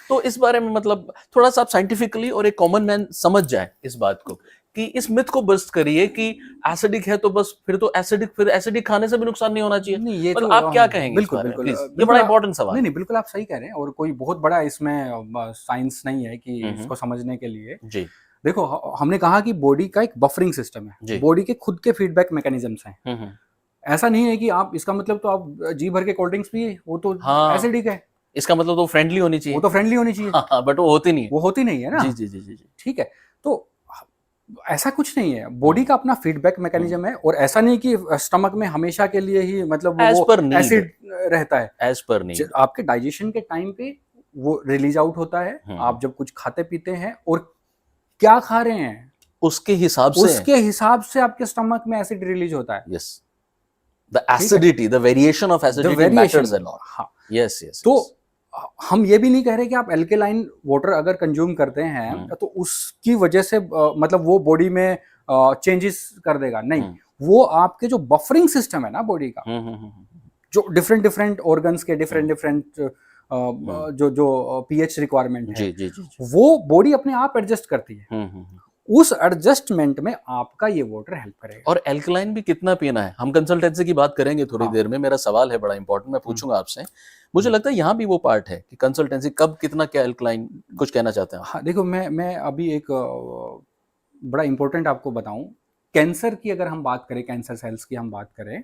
तो इस बारे में मतलब थोड़ा सा आप साइंटिफिकली और एक कॉमन मैन समझ जाए इस बात को, कि इस मिथ को बस्ट करिए कि एसिडिक है तो बस फिर तो एसिडिक खाने से भी नुकसान नहीं होना चाहिए। नहीं, ये मतलब तो आप क्या कहेंगे? बिल्कुल, ये बड़ा इंपॉर्टेंट सवाल। नहीं, बिल्कुल आप सही कह रहे हैं, और कोई बहुत बड़ा इसमें साइंस नहीं है कि इसको समझने के लिए। जी, देखो, हमने कहा कि बॉडी का एक बफरिंग सिस्टम है, बॉडी के खुद के फीडबैक मैकेनिज्म्स हैं। ऐसा नहीं है कि आप, इसका मतलब तो आप जी भर के कोल्ड ड्रिंक्स पिए, वो तो एसिडिक है, इसका मतलब तो फ्रेंडली होनी चाहिए, वो तो फ्रेंडली होनी चाहिए। बट वो होती नहीं है, वो होती नहीं है ना। जी। ठीक है, तो ऐसा कुछ नहीं है, बॉडी का अपना फीडबैक मैकेनिज्म है, और ऐसा नहीं कि स्टमक में हमेशा के लिए ही मतलब वो एसिड रहता है। एज पर नीड, आपके डाइजेशन के टाइम पे वो रिलीज आउट होता है। आप जब कुछ खाते पीते हैं और क्या खा रहे हैं, उसके हिसाब से आपके स्टमक में एसिड रिलीज होता है। Yes, the acidity, the variation of acidity matters a lot. हाँ, यस। तो हम ये भी नहीं कह रहे कि आप एल्केलाइन वाटर अगर कंज्यूम करते हैं तो उसकी वजह से मतलब वो बॉडी में चेंजेस कर देगा, नहीं। वो आपके जो बफरिंग सिस्टम है ना बॉडी का, जो डिफरेंट ऑर्गन्स के डिफरेंट जो पीएच रिक्वायरमेंट है, जी जी जी जी। वो बॉडी अपने आप एडजस्ट करती है। उस एडजस्टमेंट में आपका ये वाटर हेल्प करेगा। और एल्कलाइन भी कितना पीना है, हम कंसल्टेंसी की बात करेंगे थोड़ी देर में। मेरा सवाल है बड़ा इंपॉर्टेंट, मैं पूछूंगा आपसे। मुझे लगता है यहाँ भी वो पार्ट है कि कंसल्टेंसी कब कितना क्या एल्कलाइन, कुछ कहना चाहते हैं? हाँ, देखो मैं अभी एक बड़ा इंपॉर्टेंट आपको बताऊं। कैंसर की अगर हम बात करें, कैंसर सेल्स की हम बात करें,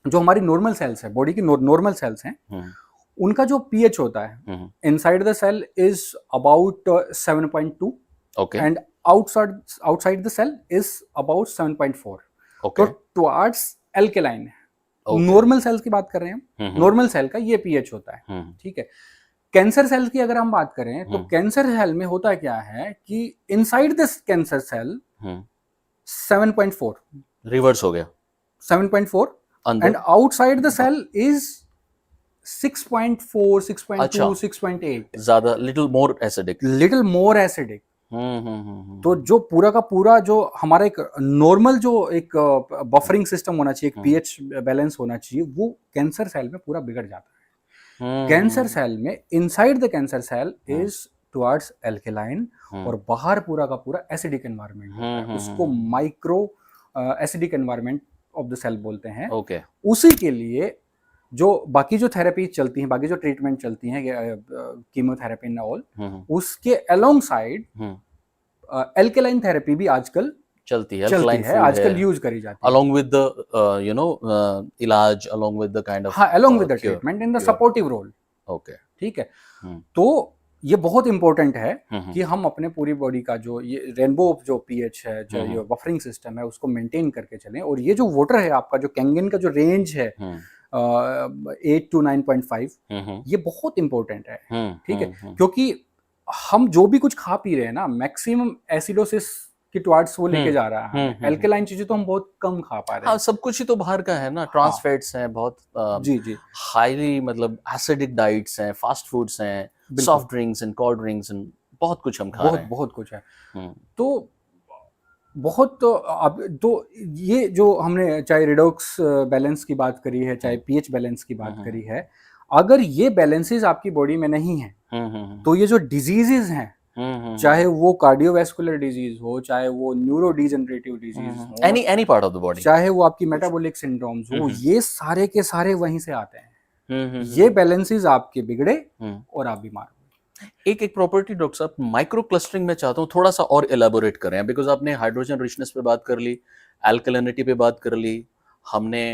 जो हमारी नॉर्मल सेल्स है, बॉडी की नॉर्मल सेल्स हैं, उनका जो पीएच होता है inside the cell is about 7.2 and outside the cell is about 7.4। तो टुवर्ड्स एल्केलाइन है। नॉर्मल सेल्स की बात कर रहे हैं, नॉर्मल सेल का ये पीएच होता है, ठीक है। कैंसर सेल की अगर हम बात करें तो कैंसर सेल में होता क्या है कि inside this cancer cell 7.4 reverse हो गया, 7.4 and outside the cell is 6.4 6.2 6.8, ज्यादा, लिटिल मोर एसिडिक। तो जो पूरा का पूरा जो हमारा एक नॉर्मल जो एक बफरिंग सिस्टम होना चाहिए, एक पीएच बैलेंस होना चाहिए, वो कैंसर सेल में पूरा बिगड़ जाता है। कैंसर सेल में inside the cancer cell is towards alkaline और बाहर पूरा का पूरा एसिडिक एनवायरनमेंट होता है। उसको micro acidic environment of the cell बोलते हैं। उसी के लिए जो बाकी जो थेरेपी चलती हैं, बाकी जो ट्रीटमेंट चलती हैं, कीमोथेरेपी एंड ऑल, उसके अलोंग साइड एल्केलाइन थेरेपी भी आजकल चलती है, आजकल यूज करी जाती है, along with the इलाज, along with the kind of हाँ, along with the treatment in the supportive role। okay, ठीक है। तो ये बहुत इंपॉर्टेंट है कि हम अपने पूरी बॉडी का जो ये रेनबो जो पीएच है, जो ये बफरिंग सिस्टम है, उसको मेंटेन करके चलें। और ये जो वाटर है आपका, जो कैंगन का जो रेंज है 8 to 9.5, ये बहुत इंपॉर्टेंट है, ठीक है। क्योंकि हम जो भी कुछ खा पी रहे हैं ना, मैक्सिमम एसिडोसिस की टुवर्ड्स वो लेके जा रहा है। एल्कलाइन चीजें तो हम बहुत कम खा पा रहे हैं। हाँ, सब कुछ ही तो बाहर का है ना, ट्रांस फैट्स हैं बहुत, जी जी, हाईली मतलब एसिडिक डाइट्स हैं, फास्ट फूड्स हैं, soft drinks and cold drinks and बहुत कुछ हम खा रहे हैं, बहुत कुछ है। तो बहुत अब तो ये जो हमने चाहे रिडॉक्स बैलेंस की बात करी है, चाहे पीएच बैलेंस की बात करी है, अगर ये बैलेंसेस आपकी बॉडी में नहीं है तो ये जो डिजीजेस हैं, चाहे वो कार्डियोवैस्कुलर डिजीज हो, चाहे वो न्यूरो डिजेनरेटिव डिजीज हो, any part of the body, चाहे वो आपकी मेटाबॉलिक सिंड्रोम्स हो, ये सारे के सारे वहीं से आते हैं। ये बैलेंसेस आपके बिगड़े और आप बीमार हो। एक प्रॉपर्टी डॉक्टर साहब, माइक्रो क्लस्टरिंग में चाहता हूँ थोड़ा सा और एलैबोरेट करें, बिकॉज आपने हाइड्रोजन रिचनेस पे बात कर ली, अल्कलिनिटी पे बात कर ली, हमने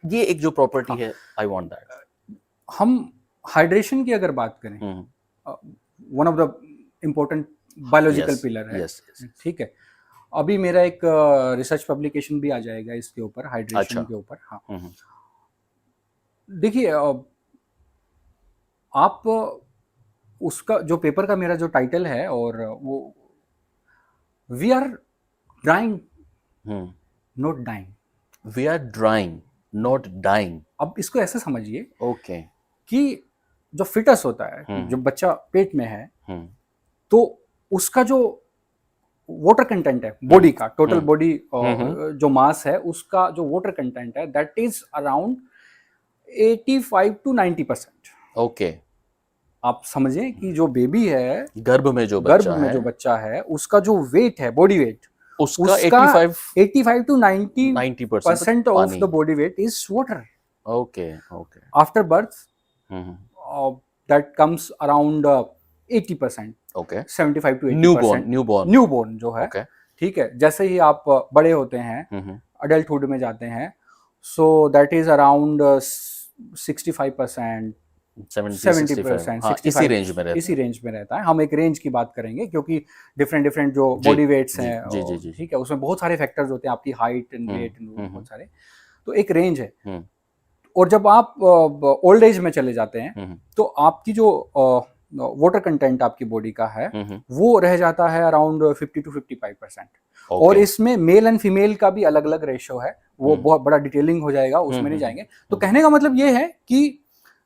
ये एक जो प्रॉपर्टी है, आई वांट दैट। हम हाइड्रेशन की अगर बात करें, one of the important biological pillar है, ठीक है। अभी मेरा एक रिसर्च पब्लिकेशन भी आ जाएगा इसके ऊपर, हाइड्रेशन के ऊपर। हाँ, देखिए आप उसका जो पेपर का मेरा जो टाइटल है, और वो we are drawing not dying, we are drawing not dying. अब इसको ऐसे समझिए ओके, कि जो फिटस होता है, जो बच्चा पेट में है, तो उसका जो वाटर कंटेंट है बॉडी का, टोटल बॉडी जो मास है, उसका जो वाटर कंटेंट है, that is around 85 to 90%। Okay, आप समझें कि जो बेबी है, गर्भ में जो बच्चा है, उसका जो वेट है, बॉडी वेट, उसका 85 to 90% of the body weight is water. Okay, after birth that comes around 80%, 75 to 80%। Newborn जो है, ठीक है। जैसे ही आप बड़े होते हैं, अडल्टहुड में जाते हैं, सो दैट इज अराउंड 65%, 70%, इसी रेंज में रहता है। हम एक रेंज की बात करेंगे, क्योंकि डिफरेंट जो बॉडी वेट्स हैं, ठीक है, उसमें बहुत सारे फैक्टर्स होते हैं, आपकी हाइट एंड वेट एंड बहुत सारे, तो एक रेंज है। और जब आप ओल्ड एज में चले जाते हैं, तो आपकी जो वाटर कंटेंट आपकी बॉडी का है, वो रह जाता है अराउंड 50 to 55%। और इसमें मेल एंड फीमेल का भी अलग अलग रेशियो है, वो बहुत बड़ा डिटेलिंग हो जाएगा, उसमें नहीं जाएंगे। तो कहने का मतलब ये है कि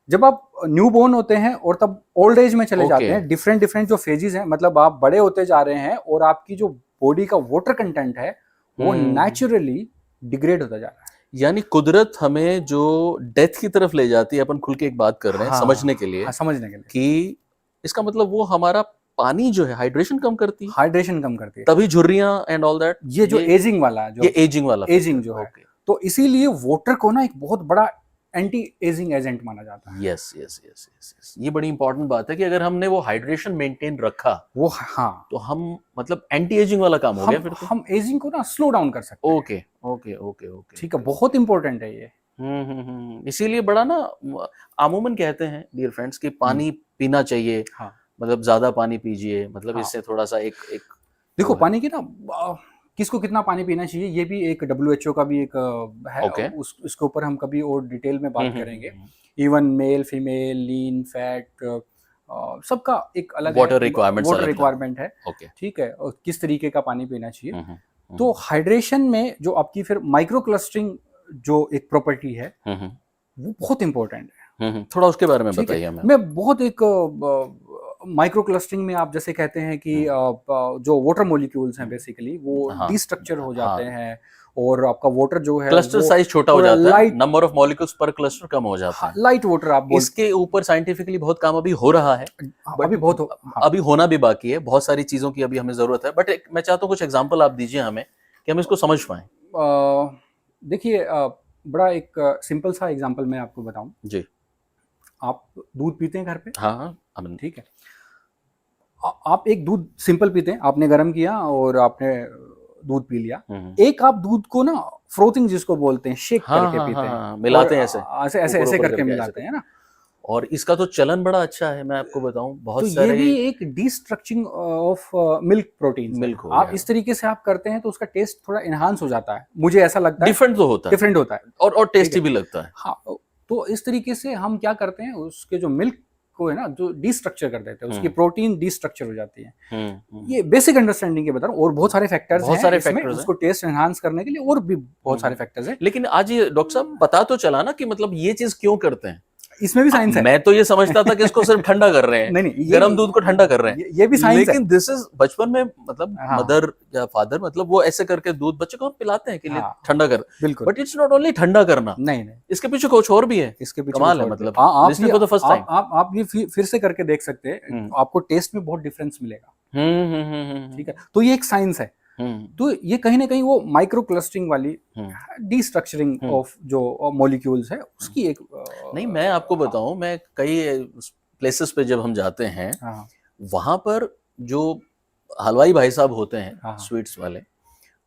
जब आप न्यू बोर्न होते हैं और तब ओल्ड एज में चले जाते हैं, डिफरेंट जो फेजेस हैं, मतलब आप बड़े होते जा रहे हैं और आपकी जो बॉडी का वाटर कंटेंट है वो नेचुरली डिग्रेड होता जा रहा है। यानी कुदरत हमें जो डेथ की तरफ ले जाती है, अपन खुल के एक बात कर रहे हैं समझने के लिए, समझने के लिए कि इसका मतलब वो हमारा पानी जो है हाइड्रेशन कम करती है, हाइड्रेशन कम करती है, तभी झुर्रियां एंड ऑल दैट। ये जो एजिंग वाला जो ये एजिंग वाला एजिंग जो है, तो इसीलिए वाटर को ना एक बहुत बड़ा एंटी एजिंग एजेंट माना जाता है। यस यस यस यस, ये बड़ी इंपॉर्टेंट बात है कि अगर हमने वो हाइड्रेशन मेंटेन रखा वो, हाँ, तो हम मतलब एंटी एजिंग वाला काम हो गया फिर तो। हम एजिंग को ना स्लो डाउन कर सकते हैं। ओके ओके ओके ओके, ठीक है, बहुत इंपॉर्टेंट है ये। इसीलिए बड़ा ना अमूमन कहते हैं डियर फ्रेंड्स कि पानी पीना चाहिए, हाँ, मतलब ज्यादा पानी पीजिए, मतलब हाँ, इससे थोड़ा सा एक एक देखो पानी की ना किसको कितना पानी पीना चाहिए, ये भी एक WHO का भी एक है, Okay. उसके ऊपर हम कभी और डिटेल में बात करेंगे। इवन मेल फीमेल लीन फैट सबका एक अलग वाटर रिक्वायरमेंट है। ओके, ठीक है, और किस तरीके का पानी पीना चाहिए। तो हाइड्रेशन में जो आपकी फिर माइक्रो क्लस्टरिंग जो एक प्रॉपर्टी है वो बहुत इंपॉर्टेंट है। थोड़ा उसके बारे में बताइए हमें। मैं बहुत एक माइक्रो क्लस्टरिंग में आप जैसे कहते हैं कि जो वाटर मॉलिक्यूल्स हैं बेसिकली वो डिस्ट्रक्चर हो जाते हैं, और आपका वाटर जो है क्लस्टर साइज छोटा हो जाता है, नंबर ऑफ मॉलिक्यूल्स पर क्लस्टर कम हो जाता है, लाइट वाटर आप इसके ऊपर साइंटिफिकली बहुत काम अभी हो रहा है, अभी बहुत अभी होना भी बाकी है, बहुत सारी चीजों की अभी हमें जरूरत है। बट मैं चाहता हूँ कुछ एग्जांपल आप दीजिए हमें कि हम इसको समझ पाए। देखिए बड़ा एक सिंपल सा एग्जांपल मैं आपको बताऊं जी। आप दूध पीते हैं घर पे? हाँ, ठीक है, आप एक दूध सिंपल पीते हैं, आपने गर्म किया और आपने दूध पी लिया। एक आप दूध को ना फ्रोथिंग जिसको बोलते हैं, शेक करके पीते हैं, मिलाते हैं, ऐसे करके मिलाते हैं ना। और इसका तो चलन बड़ा अच्छा है, मैं आपको बताऊं, बहुत तो सारे ये भी एक डिस्ट्रक्चरिंग ऑफ मिल्क प्रोटीन है। आप इस तरीके से आप करते हैं तो उसका टेस्ट थोड़ा इनहांस हो जाता है, मुझे ऐसा लगता है। डिफरेंट तो होता है, डिफरेंट होता है और टेस्टी भी लगता है। हाँ, तो इस तरीके से हम क्या करते हैं, उसके जो मिल्क को है ना जो डिस्ट्रक्चर कर देते हैं, उसकी प्रोटीन डिस्ट्रक्चर हो जाती है। ये बेसिक अंडरस्टैंडिंग के बता रहा हूँ, और बहुत सारे फैक्टर्स हैं इसमें, उसको टेस्ट एनहांस करने के लिए और भी बहुत सारे फैक्टर्स हैं। लेकिन आज ये डॉक्टर साहब पता तो चला ना कि मतलब ये चीज क्यों करते हैं, इसमें भी साइंस है। मैं तो ये समझता था कि इसको सिर्फ ठंडा कर रहे हैं, नहीं, गर्म दूध को ठंडा कर रहे हैं, ये भी साइंस है। लेकिन दिस इज बचपन में मतलब मदर या फादर मतलब वो ऐसे करके दूध बच्चे को पिलाते हैं कि लिए ठंडा कर, बिल्कुल, बट इट्स नॉट ओनली ठंडा करना, नहीं, इसके पीछे कुछ और भी है, इसके पीछे कमाल है। मतलब आप ये फिर से करके देख सकते हैं, आपको टेस्ट में बहुत डिफरेंस मिलेगा। ठीक है, तो ये एक साइंस है। तो ये कहीं ना कहीं वो माइक्रो क्लस्टरिंग वाली डिस्ट्रक्चरिंग ऑफ जो मॉलिक्यूल्स है उसकी एक नहीं, मैं आपको बताऊं, मैं कई प्लेसेस पे जब हम जाते हैं वहां पर जो हलवाई भाई साहब होते हैं स्वीट्स वाले,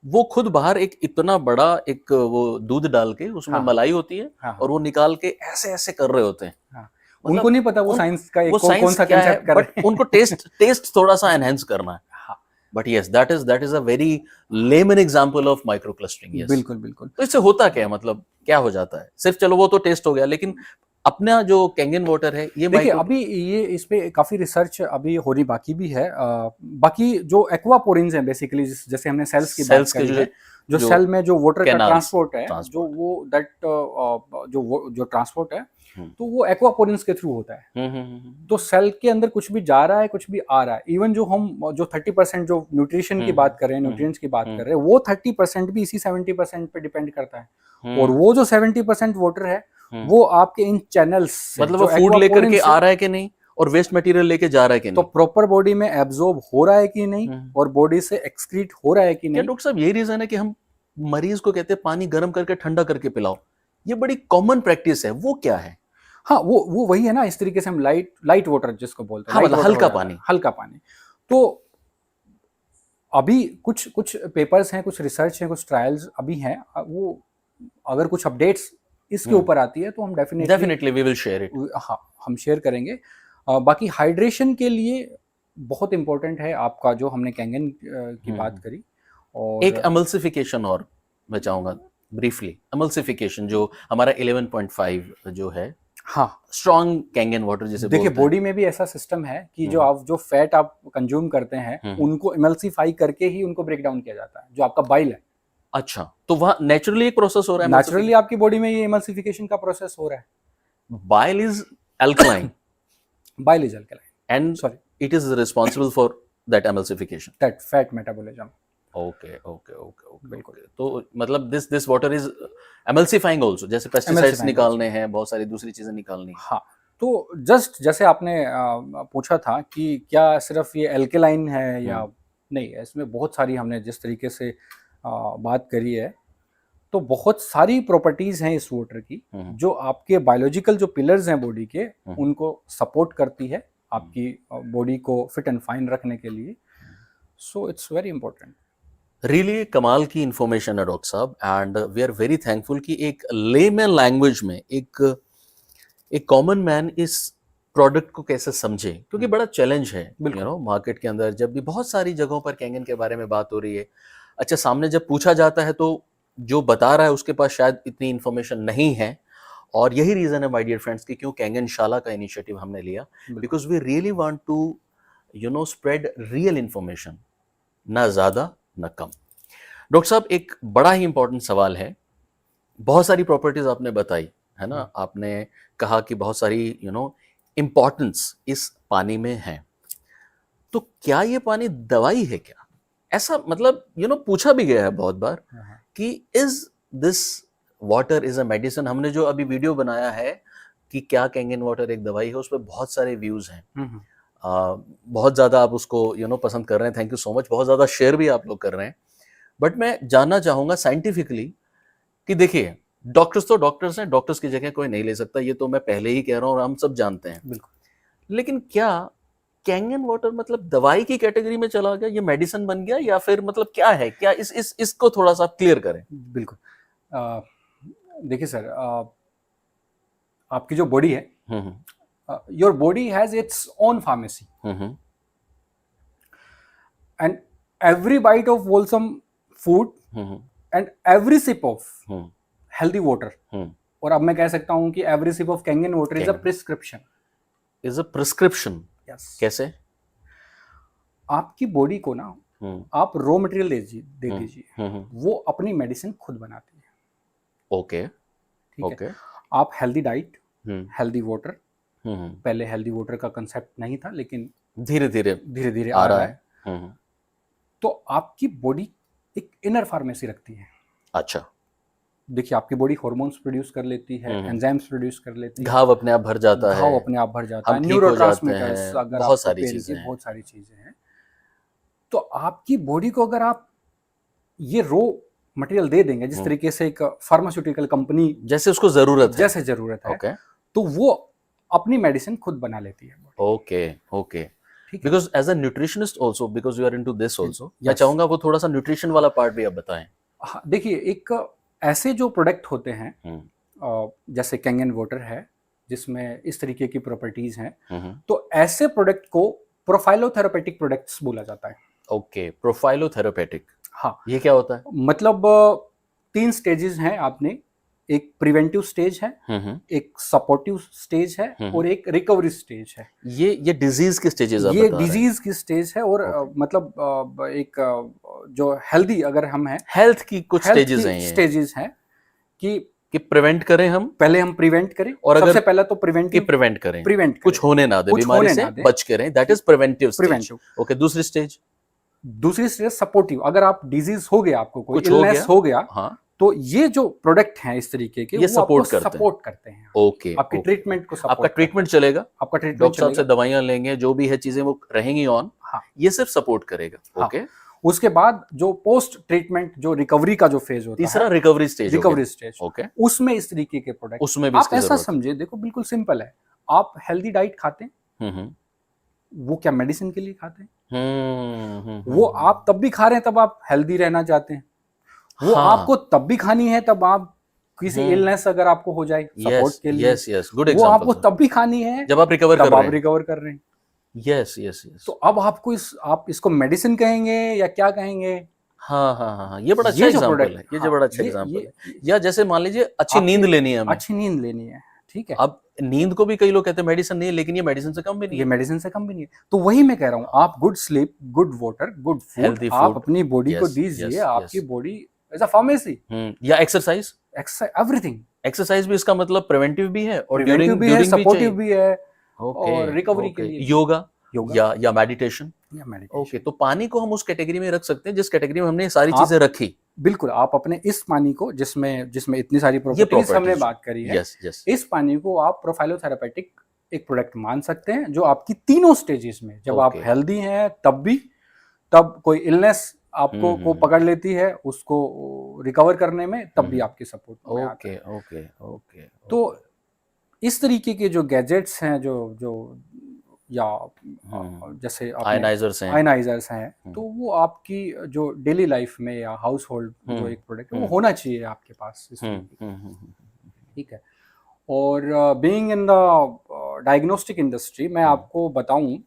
वो खुद बाहर एक इतना बड़ा एक वो दूध डाल के उसमें मलाई होती है और वो निकाल के ऐसे ऐसे कर रहे होते हैं। मतलब उनको नहीं पता वो साइंस का कौन सा कंसेप्ट कर रहे हैं, उनको टेस्ट थोड़ा सा एनहांस करना है। But yes, that is a very lemon example of micro clustering. बिल्कुल बिल्कुल। तो इससे होता क्या है, मतलब क्या हो जाता है? सिर्फ चलो वो तो टेस्ट हो गया, लेकिन अपना जो कैंगन वाटर है ये देखिए अभी ये इस पे काफी रिसर्च अभी होनी बाकी भी है। बाकी जो एक्वापोरिन्स हैं बेसिकली, जैसे हमने सेल्स की बात करी है, जो सेल में जो वाटर का ट्रांसपोर्ट है, जो वो दैट जो ट्रांसपोर्ट है तो वो एक्वापोरिन्स के थ्रू होता है। तो सेल के अंदर कुछ भी जा रहा है, कुछ भी आ रहा है। इवन जो हम जो 30% जो न्यूट्रिशन की बात कर रहे हैं, न्यूट्रिएंट्स की बात कर रहे हैं, वो 30% भी इसी 70% पे डिपेंड करता है। और वो जो 70% वाटर है वो आपके इन चैनल्स, मतलब वो फूड लेकर के आ रहा है कि नहीं, और वेस्ट मटेरियल लेके जा रहा है कि नहीं, तो प्रॉपर बॉडी में एब्जॉर्ब हो रहा है कि नहीं, और बॉडी से एक्सक्रीट हो रहा है कि नहीं। डॉक्टर साहब यही रीजन है कि हम मरीज को कहते हैं पानी गर्म करके ठंडा करके पिलाओ, ये बड़ी कॉमन प्रैक्टिस है, वो क्या है? हाँ, वो वही है ना, इस तरीके से हम लाइट वाटर जिसको बोलते हैं, मतलब हल्का पानी। तो अभी कुछ पेपर्स हैं, कुछ रिसर्च है, कुछ ट्रायल्स अभी हैं। वो अगर कुछ अपडेट्स इसके ऊपर आती है तो हम definitely we will share it. हाँ, हम शेयर करेंगे। बाकी हाइड्रेशन के लिए बहुत इंपॉर्टेंट है आपका जो हमने कैंगन की बात करी। और एक एमल्सिफिकेशन और मैं चाहूंगा ब्रीफली, एमल्सिफिकेशन जो हमारा 11.5 जो है, हाँ, स्ट्रॉन्ग कैंगन वाटर जिसे देखिए बॉडी में भी ऐसा सिस्टम है कि जो फैट आप कंज्यूम करते हैं उनको इमल्सिफाई करके ही उनको ब्रेक डाउन किया जाता है, जो आपका बाइल है। अच्छा, तो वहां नेचुरली एक प्रोसेस हो रहा है, नेचुरली आपकी बॉडी में ये इमल्सिफिकेशन का प्रोसेस हो रहा है। Bile is alkaline bile is alkaline and it is responsible for that emulsification, that fat metabolism. Okay okay okay okay बिल्कुल। ओके। तो मतलब this water is emulsifying also, जैसे पेस्टिसाइड्स एमल्सिफाइंग निकालने हैं, बहुत सारी दूसरी चीजें निकालनी है। हाँ, तो जस्ट जैसे आपने पूछा था कि क्या सिर्फ ये एल्केलाइन है या नहीं, इसमें बहुत सारी हमने जिस तरीके से बात करी है, तो बहुत सारी प्रॉपर्टीज हैं इस वाटर की जो आपके बायोलॉजिकल जो पिलर्स हैं बॉडी के उनको सपोर्ट करती है आपकी बॉडी को फिट एंड फाइन रखने के लिए। So it's very important. Really कमाल की इंफॉर्मेशन है डॉक्टर साहब, and we are very thankful कि एक लेमैन लैंग्वेज में एक कॉमन मैन इस प्रोडक्ट को कैसे समझे, क्योंकि बड़ा चैलेंज है मार्केट के अंदर। जब भी बहुत सारी जगहों पर कैंगन के बारे में बात हो रही है, अच्छा सामने जब पूछा जाता है तो जो बता रहा है उसके पास शायद इतनी इन्फॉर्मेशन नहीं है। और यही रीजन है माय डियर फ्रेंड्स कि क्यों कैंगनशाला का इनिशिएटिव हमने लिया, because we really want to spread real information, ना ज्यादा ना कम। डॉक्टर साहब एक बड़ा ही इंपॉर्टेंट सवाल है, बहुत सारी प्रॉपर्टीज आपने बताई है ना, आपने कहा कि बहुत सारी इंपॉर्टेंस इस पानी में है, तो क्या ये पानी दवाई है क्या? ऐसा मतलब पूछा भी गया है बहुत बार कि is this water is a medicine. हमने जो अभी वीडियो बनाया है कि क्या कैंगन वाटर एक दवाई है, उस पर बहुत सारे व्यूज हैं, बहुत ज्यादा आप उसको पसंद कर रहे हैं, थैंक यू सो मच, बहुत ज्यादा शेयर भी आप लोग कर रहे हैं। बट मैं जानना चाहूंगा साइंटिफिकली कि देखिए डॉक्टर्स तो डॉक्टर्स हैं, डॉक्टर्स की जगह कोई नहीं ले सकता, ये तो मैं पहले ही कह रहा हूँ और हम सब जानते हैं। बिल्कुल। लेकिन क्या कैंगन वाटर मतलब दवाई की कैटेगरी में चला गया, ये मेडिसिन बन गया, या फिर मतलब क्या है, क्या इसको थोड़ा सा क्लियर करें। बिल्कुल। देखिए सर, आपकी जो बॉडी है, your body has its own pharmacy, and every bite of wholesome food and every sip of healthy water, और अब मैं कह सकता हूं कि every sip of Kangen water is a prescription. Is a prescription? Yes. कैसे? आपकी बॉडी को ना आप रॉ मटेरियल दे दीजिए, वो अपनी मेडिसिन खुद बनाती है। ओके, ठीक है। आप हेल्दी डाइट, हेल्दी वाटर, पहले हेल्दी वाटर का कंसेप्ट नहीं था लेकिन धीरे धीरे आ रहा है। तो आपकी बॉडी एक इनर फार्मेसी रखती है। अच्छा। देखिए आपकी बॉडी हार्मोन्स प्रोड्यूस कर लेती है, एंजाइम्स प्रोड्यूस कर लेती है, घाव अपने आप भर जाता है, घाव अपने आप भर जाता है, न्यूरोट्रांसमीटर्स, अगर बहुत सारी चीजें हैं, बहुत सारी चीजें हैं। तो आपकी बॉडी को अगर आप ये रॉ मटेरियल दे देंगे, जिस तरीके से एक फार्मास्यूटिकल कंपनी जैसे उसको जरूरत है, तो वो अपनी मेडिसिन खुद बना लेती है। Okay okay. Because as a nutritionist also, because you are into this also, मैं चाहूंगा वो थोड़ा सा न्यूट्रिशन वाला पार्ट भी आप बताएं। हाँ, देखिए एक ऐसे जो प्रोडक्ट होते हैं जैसे कैंगन वाटर है जिसमें इस तरीके की प्रॉपर्टीज हैं, तो ऐसे प्रोडक्ट को प्रोफाइलोथेरेपेटिक प्रोडक्ट्स बोला जाता है। ओके, प्रोफाइलोथेरेपेटिक। हाँ, ये क्या होता है? मतलब 3 स्टेजेस हैं आपने, एक प्रिवेंटिव स्टेज है, एक सपोर्टिव स्टेज है और एक रिकवरी स्टेज है। ये डिजीज की स्टेजेस आप ये डिजीज की स्टेज है, और मतलब एक जो हेल्दी अगर हम हैं, हेल्थ की कुछ स्टेजेस हैं कि प्रिवेंट करें, हम पहले हम प्रिवेंट करें, और सबसे पहला तो प्रिवेंट करें, कुछ होने ना दे, बीमारी से बच के रहें, that is preventive stage. Okay, दूसरी स्टेज सपोर्टिव, अगर आप डिजीज हो गया, आपको कोई इलनेस हो गया, हाँ, तो ये जो प्रोडक्ट हैं इस तरीके के, ये सपोर्ट करते हैं। ओके, आपकी ट्रीटमेंट को आपका ट्रीटमेंट चलेगा, आपका ट्रीटमेंट डॉक्टर साहब से दवाइयां लेंगे, जो भी है चीजें वो रहेंगी ऑन, हाँ, ये सिर्फ सपोर्ट करेगा। ओके, उसके बाद जो पोस्ट ट्रीटमेंट जो रिकवरी का जो फेज होता है, तीसरा रिकवरी स्टेज, ओके, उसमें इस तरीके के प्रोडक्ट, उसमें भी आप ऐसा समझे, देखो बिल्कुल सिंपल है, आप हेल्दी डाइट खाते हैं, वो क्या मेडिसिन के लिए खाते हैं? वो आप तब भी खा रहे हैं तब आप हेल्दी रहना चाहते हैं, वो आपको तब भी खानी है तब आप किसी इलनेस अगर आपको हो जाए सपोर्ट के लिए, गुड वो आपको तब भी खानी है जब आप रिकवर कर रहे हैं। यस। तो अब आपको आप इसको मेडिसिन कहेंगे या क्या कहेंगे? हाँ, ये बड़ा अच्छा एग्जांपल है, ये बड़ा अच्छा एग्जांपल है। या जैसे मान लीजिए अच्छी नींद लेनी है हमें, अच्छी नींद लेनी है, ठीक है। अब नींद को भी कई लोग कहते हैं मेडिसिन नहीं है, लेकिन ये मेडिसिन से कम भी नहीं है, ये मेडिसिन से कम भी नहीं है। तो वही मैं कह रहा हूँ, आप good sleep, good water, good food आप अपनी बॉडी को दीजिए, आपकी बॉडी एज अ फार्मेसी। या एक्सरसाइज, एवरीथिंग। एक्सरसाइज भी इसका मतलब प्रिवेंटिव भी है और ड्यूरिंग भी है, सपोर्टिव भी है, और रिकवरी के लिए योगा, योगा या मेडिटेशन। या मेडिटेशन। ओके, तो पानी को हम उस कैटेगरी में रख सकते हैं जिस कैटेगरी में हमने ये सारी चीजें रखी। बिल्कुल, आप अपने इस पानी को जिसमें इतनी सारी प्रॉपर्टीज हमने बात करी है, इस पानी को आप प्रोफाइलोथेरेपेटिक एक प्रोडक्ट मान सकते हैं, जो आपकी तीनों स्टेजेस में, जब आप हेल्दी हैं तब कोई इलनेस आपको को पकड़ लेती है, उसको रिकवर करने में, तब भी आपकी सपोर्ट में आता है। ओके। तो इस तरीके के जो गैजेट्स हैं, जो या जैसे आयनाइजर्स हैं, तो वो आपकी जो डेली लाइफ में या हाउस होल्ड जो एक प्रोडक्ट है, वो होना चाहिए आपके पास। ठीक है। और being in the diagnostic industry, मैं आपको बताऊं,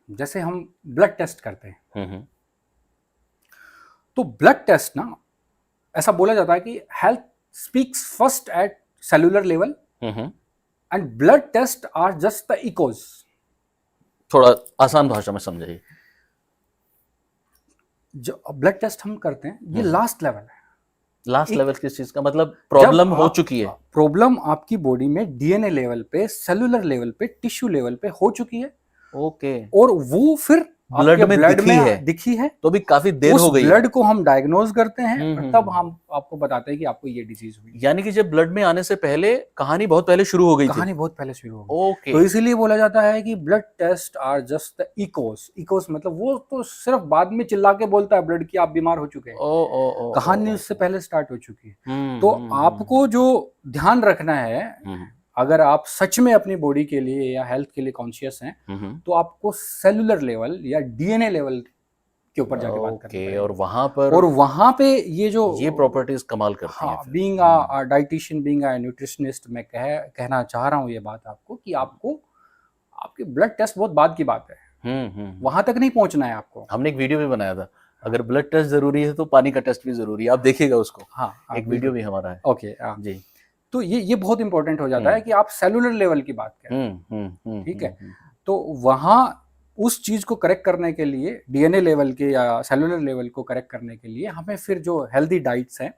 जैसे हम ब्लड टेस्ट करते हैं, तो ब्लड टेस्ट ना, ऐसा बोला जाता है कि health speaks first at cellular level and blood test are just the echoes. थोड़ा आसान भाषा में समझाइए। जो ब्लड टेस्ट हम करते हैं, ये लास्ट लेवल है। लास्ट लेवल किस चीज का? मतलब प्रॉब्लम हो चुकी है, प्रॉब्लम आपकी बॉडी में डीएनए लेवल पे, सेलुलर लेवल पे, टिश्यू लेवल पे हो चुकी है। ओके। और वो फिर ब्लड में दिखी है, तो भी काफी देर हो गई। ब्लड को हम डायग्नोज करते हैं, और तब हम आपको बताते हैं कि आपको ये डिजीज हुई। यानी कि जब ब्लड में आने से पहले कहानी बहुत पहले शुरू हो गई थी। ओके। तो इसीलिए बोला जाता है कि blood test are just the echoes मतलब वो तो सिर्फ बाद में चिल्ला के बोलता है ब्लड की आप बीमार हो चुके हैं, कहानी उससे पहले स्टार्ट हो चुकी है। तो आपको जो ध्यान रखना है, अगर आप सच में अपनी बॉडी के लिए या हेल्थ के लिए कॉन्शियस हैं, तो आपको सेलुलर लेवल या डीएनए लेवल के ऊपर जाके बात करनी है। और वहां पे ये प्रॉपर्टीज कमाल करती हैं। Being a dietitian, being a nutritionist, मैं कहना चाह रहा हूँ ये बात आपको, कि आपको आपके ब्लड टेस्ट बहुत बाद की बात है, वहां तक नहीं पहुंचना है आपको। हमने एक वीडियो भी बनाया था, अगर ब्लड टेस्ट जरूरी है तो पानी का टेस्ट भी जरूरी है, आप देखिएगा उसको। हाँ, एक वीडियो भी हमारा है। ओके जी। तो ये बहुत इंपॉर्टेंट हो जाता है कि आप सेलुलर लेवल की बात करें। ठीक है। तो वहां उस चीज को करेक्ट करने के लिए, डीएनए लेवल के या सेलुलर लेवल को करेक्ट करने के लिए, हमें फिर जो हेल्दी डाइट्स हैं,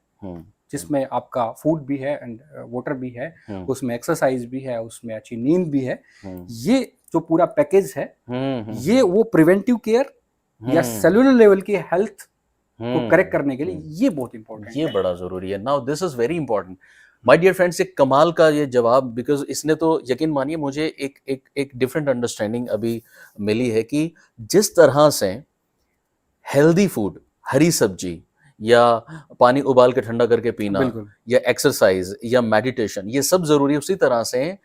जिसमें आपका फूड भी है एंड वाटर भी है, उसमें एक्सरसाइज भी है, उसमें अच्छी नींद भी है, ये जो पूरा पैकेज है, ये वो प्रिवेंटिव केयर या सेलुलर लेवल की हेल्थ को करेक्ट करने के लिए ये बहुत इंपॉर्टेंट है। ये बड़ा जरूरी है। Now this is very important my dear friends. एक कमाल का ये जवाब, बिकॉज इसने तो यकीन मानिए मुझे एक डिफरेंट अंडरस्टैंडिंग अभी मिली है कि जिस तरह से हेल्दी फूड, हरी सब्जी या पानी उबाल के ठंडा करके पीना या एक्सरसाइज या मेडिटेशन, ये सब जरूरी है, उसी तरह से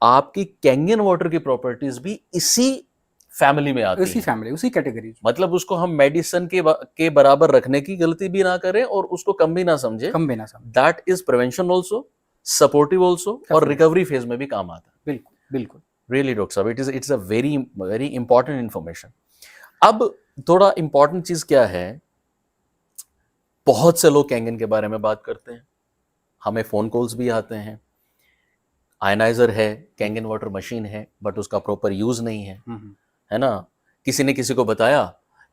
आपकी कैंगन वाटर की प्रॉपर्टीज भी इसी फैमिली में आती है, उसी कैटेगरी। मतलब उसको हम मेडिसिन के बराबर रखने की गलती भी ना करें और उसको कम भी ना समझे। That is prevention also, supportive also, और रिकवरी फेज में भी काम आता है। बिल्कुल रियली डॉक्टर साहब, it's a very very important information. अब थोड़ा इंपॉर्टेंट चीज क्या है, बहुत से लोग कैंगन के बारे में बात करते हैं, हमें फोन कॉल्स भी आते हैं, आयनाइजर है, कैंगन वाटर मशीन है, बट उसका प्रॉपर यूज नहीं है ना। किसी ने किसी को बताया,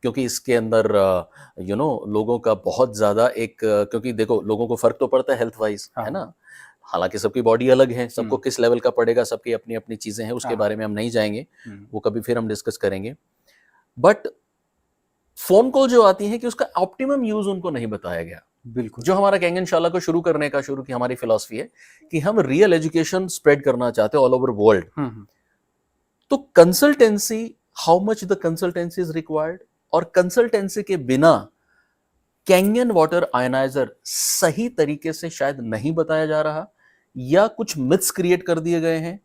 क्योंकि इसके अंदर लोगों का बहुत ज्यादा क्योंकि देखो लोगों को फर्क तो पड़ता है हेल्थ वाइज, है ना। हालांकि सबकी बॉडी अलग है, सबको किस लेवल का पड़ेगा, सबकी अपनी अपनी चीजें हैं, उसके बारे में हम नहीं जाएंगे, वो कभी फिर हम डिस्कस करेंगे। बट फोन कॉल जो आती है कि उसका ऑप्टिमम यूज उनको नहीं बताया गया। बिल्कुल। जो हमारा कैंगनशाला को शुरू की हमारी फिलॉसफी है कि हम रियल एजुकेशन स्प्रेड करना चाहते हैं ऑल ओवर वर्ल्ड। तो consultancy, how much the consultancy is required, और कंसल्टेंसी के बिना कैंगन वाटर आयनाइजर सही तरीके से शायद नहीं बताया जा रहा, या कुछ मिथ्स क्रिएट कर दिए गए हैं,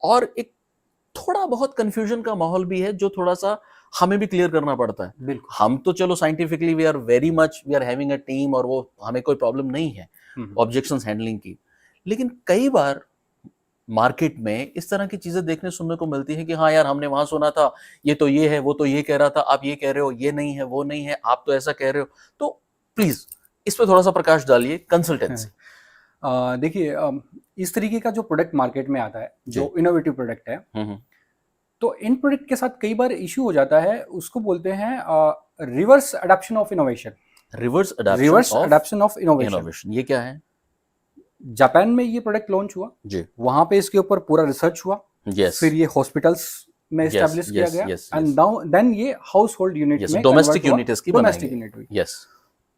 और एक थोड़ा बहुत कंफ्यूजन का माहौल भी है, जो थोड़ा सा हमें भी क्लियर करना पड़ता है। बिल्कुल। हम तो चलो scientifically we are having a team, और वो हमें कोई प्रॉब्लम नहीं है ऑब्जेक्शंस हैंडलिंग की, लेकिन कई बार मार्केट में इस तरह की चीजें देखने सुनने को मिलती है कि हाँ यार हमने वहां सुना था, ये तो ये है, वो तो ये कह रहा था, आप ये कह रहे हो, ये नहीं है, वो नहीं है, आप तो ऐसा कह रहे हो। तो प्लीज इस पे थोड़ा सा प्रकाश डालिए। कंसल्टेंसी, देखिए, इस तरीके का जो प्रोडक्ट मार्केट में आता है, जो इनोवेटिव प्रोडक्ट है, तो इन प्रोडक्ट के साथ कई बार इश्यू हो जाता है, उसको बोलते हैं reverse adoption of innovation. Reverse adoption of innovation, ये क्या है? जापान में ये प्रोडक्ट लॉन्च हुआ जी, वहां पे इसके ऊपर पूरा रिसर्च हुआ, फिर ये हॉस्पिटल्स में yes, एस्टेब्लिश किया yes, गया yes, एंड yes, देन ये हाउस होल्ड यूनिट yes, में डोमेस्टिक कन्वर्ट हुआ, यूनिट इसकी बनाई डोमेस्टिक गई। यूनिट हुई। यस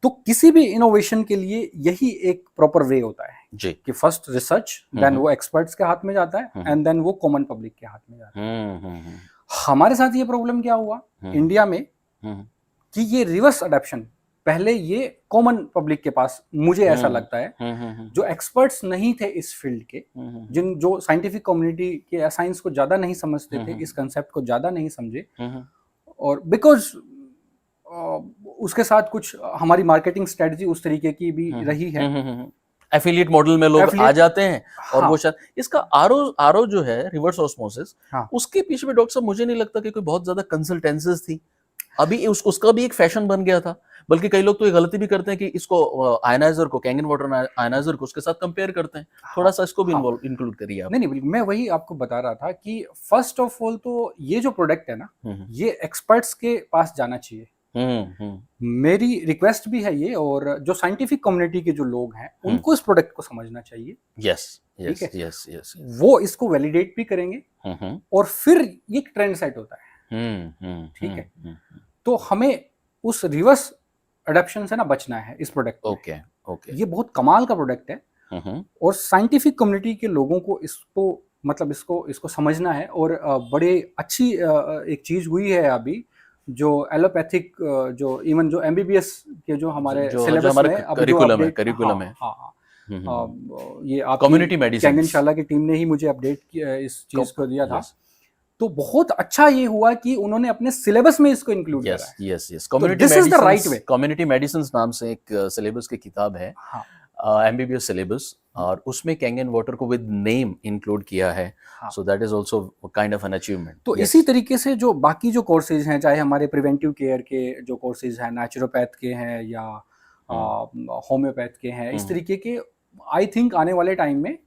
तो किसी भी इनोवेशन के लिए यही एक प्रॉपर वे होता है जी। कि फर्स्ट रिसर्च, देन वो एक्सपर्ट्स के हाथ में जाता है एंड देन वो कॉमन पब्लिक के हाथ में जाता है। हमारे साथ ये प्रॉब्लम क्या हुआ इंडिया में कि ये रिवर्स अडेप्शन, पहले ये कॉमन पब्लिक के पास, मुझे ऐसा लगता है जो एक्सपर्ट्स नहीं थे इस फील्ड के, जो साइंटिफिक कम्युनिटी के साइंस को ज्यादा नहीं समझते थे, इस कंसेप्ट को ज्यादा नहीं समझे, और बिकॉज उसके साथ कुछ हमारी मार्केटिंग स्ट्रेटजी उस तरीके की भी रही है। एफिलिएट मॉडल में लोग आ जाते हैं और हाँ, वो शायद इसका आरओ जो है रिवर्स ऑस्मोसिस, हाँ, उसके पीछे में डॉक्टर साहब मुझे नहीं लगता कि कोई बहुत ज्यादा कंसल्टेंसीज थी। अभी उसका भी एक फैशन बन गया था, बल्कि कई लोग तो ये गलती भी करते हैं कि इसको आयनाइजर को, कैंगन वाटर आयनाइजर को उसके साथ कंपेयर करते हैं। थोड़ा सा इसको भी इंक्लूड करिए आप। नहीं, मैं वही आपको बता रहा था कि फर्स्ट ऑफ ऑल तो ये जो प्रोडक्ट है ना, ये एक्सपर्ट्स के पास जाना चाहिए। मेरी रिक्वेस्ट भी है ये, और जो साइंटिफिक कम्युनिटी के जो लोग हैं उनको इस प्रोडक्ट को समझना चाहिए। यस ठीक है, यस यस, वो इसको वैलिडेट भी करेंगे और फिर ये ट्रेंड सेट होता है। ठीक है, तो हमें उस रिवर्स अडेप्शन से ना बचना है इस प्रोडक्ट। ओके ओके, ये बहुत कमाल का प्रोडक्ट है और साइंटिफिक कम्युनिटी के लोगों को इसको मतलब इसको समझना है। और बड़े अच्छी एक चीज हुई है अभी, जो एलोपैथिक, जो इवन जो एमबीबीएस के जो हमारे सिलेबस में अब जो अपडेट, करिकुलम है, ये आपकी कम्युनिटी मेडिसिन कैंगनशाला की टीम ने ही मुझे अपडेट इस चीज को दिया था। तो बहुत अच्छा ये हुआ कि उन्होंने अपने सिलेबस में इसको इंक्लूड करा है। यस यस, कम्युनिटी मेडिसिन नाम से एक सिलेबस की किताब है, एमबीबीएस सिलेबस, और उसमें कैंगन वाटर को विद नेम इंक्लूड किया है। So that is also kind of an achievement. तो इसी तरीके से जो बाकी जो कोर्सेज हैं, चाहे हमारे प्रिवेंटिव केयर के जो कोर्सेज हैं, नेचुरोपैथ के हैं या होम्योपैथ के हैं, इस तरीके के आई थिंक आने वाले टाइम में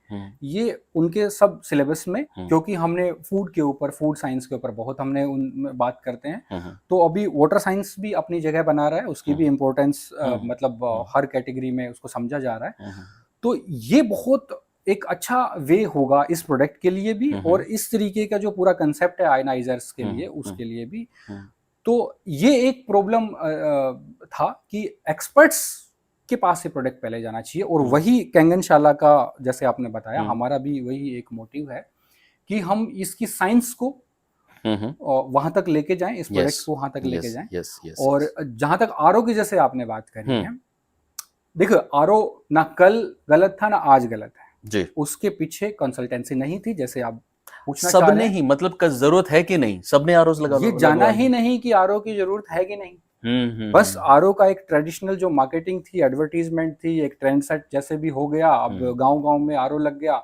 ये उनके सब सिलेबस में, क्योंकि हमने फूड के ऊपर, फूड साइंस के ऊपर बहुत हमने उनमें बात करते हैं, तो अभी वाटर साइंस भी अपनी जगह बना रहा है, उसकी भी इम्पोर्टेंस मतलब हर कैटेगरी में उसको समझा जा रहा है। तो ये बहुत एक अच्छा वे होगा इस प्रोडक्ट के लिए भी, और इस तरीके का जो पूरा कंसेप्ट है आयनाइजर्स के लिए, उसके लिए भी। तो ये एक प्रॉब्लम था कि एक्सपर्ट्स के पास ये प्रोडक्ट पहले जाना चाहिए, और वही कैंगनशाला का, जैसे आपने बताया, हमारा भी वही एक मोटिव है कि हम इसकी साइंस को वहां तक लेके जाएं, इस प्रोडक्ट को वहां तक लेके जाएं। और जहां तक आरओ की जैसे आपने बात करी है, देखो आरओ ना कल गलत था ना आज गलत है जी, उसके पीछे कंसल्टेंसी नहीं थी, जैसे आप पूछना चाह रहे हैं। सबने ही मतलब का जरूरत है कि नहीं, सबने आरओ लगा, ये जाना ही नहीं कि आरओ की जरूरत है कि नहीं। बस आरओ का एक ट्रेडिशनल जो मार्केटिंग थी, एडवर्टीजमेंट थी, एक ट्रेंड सेट जैसे भी हो गया। अब गांव-गांव में आरओ लग गया,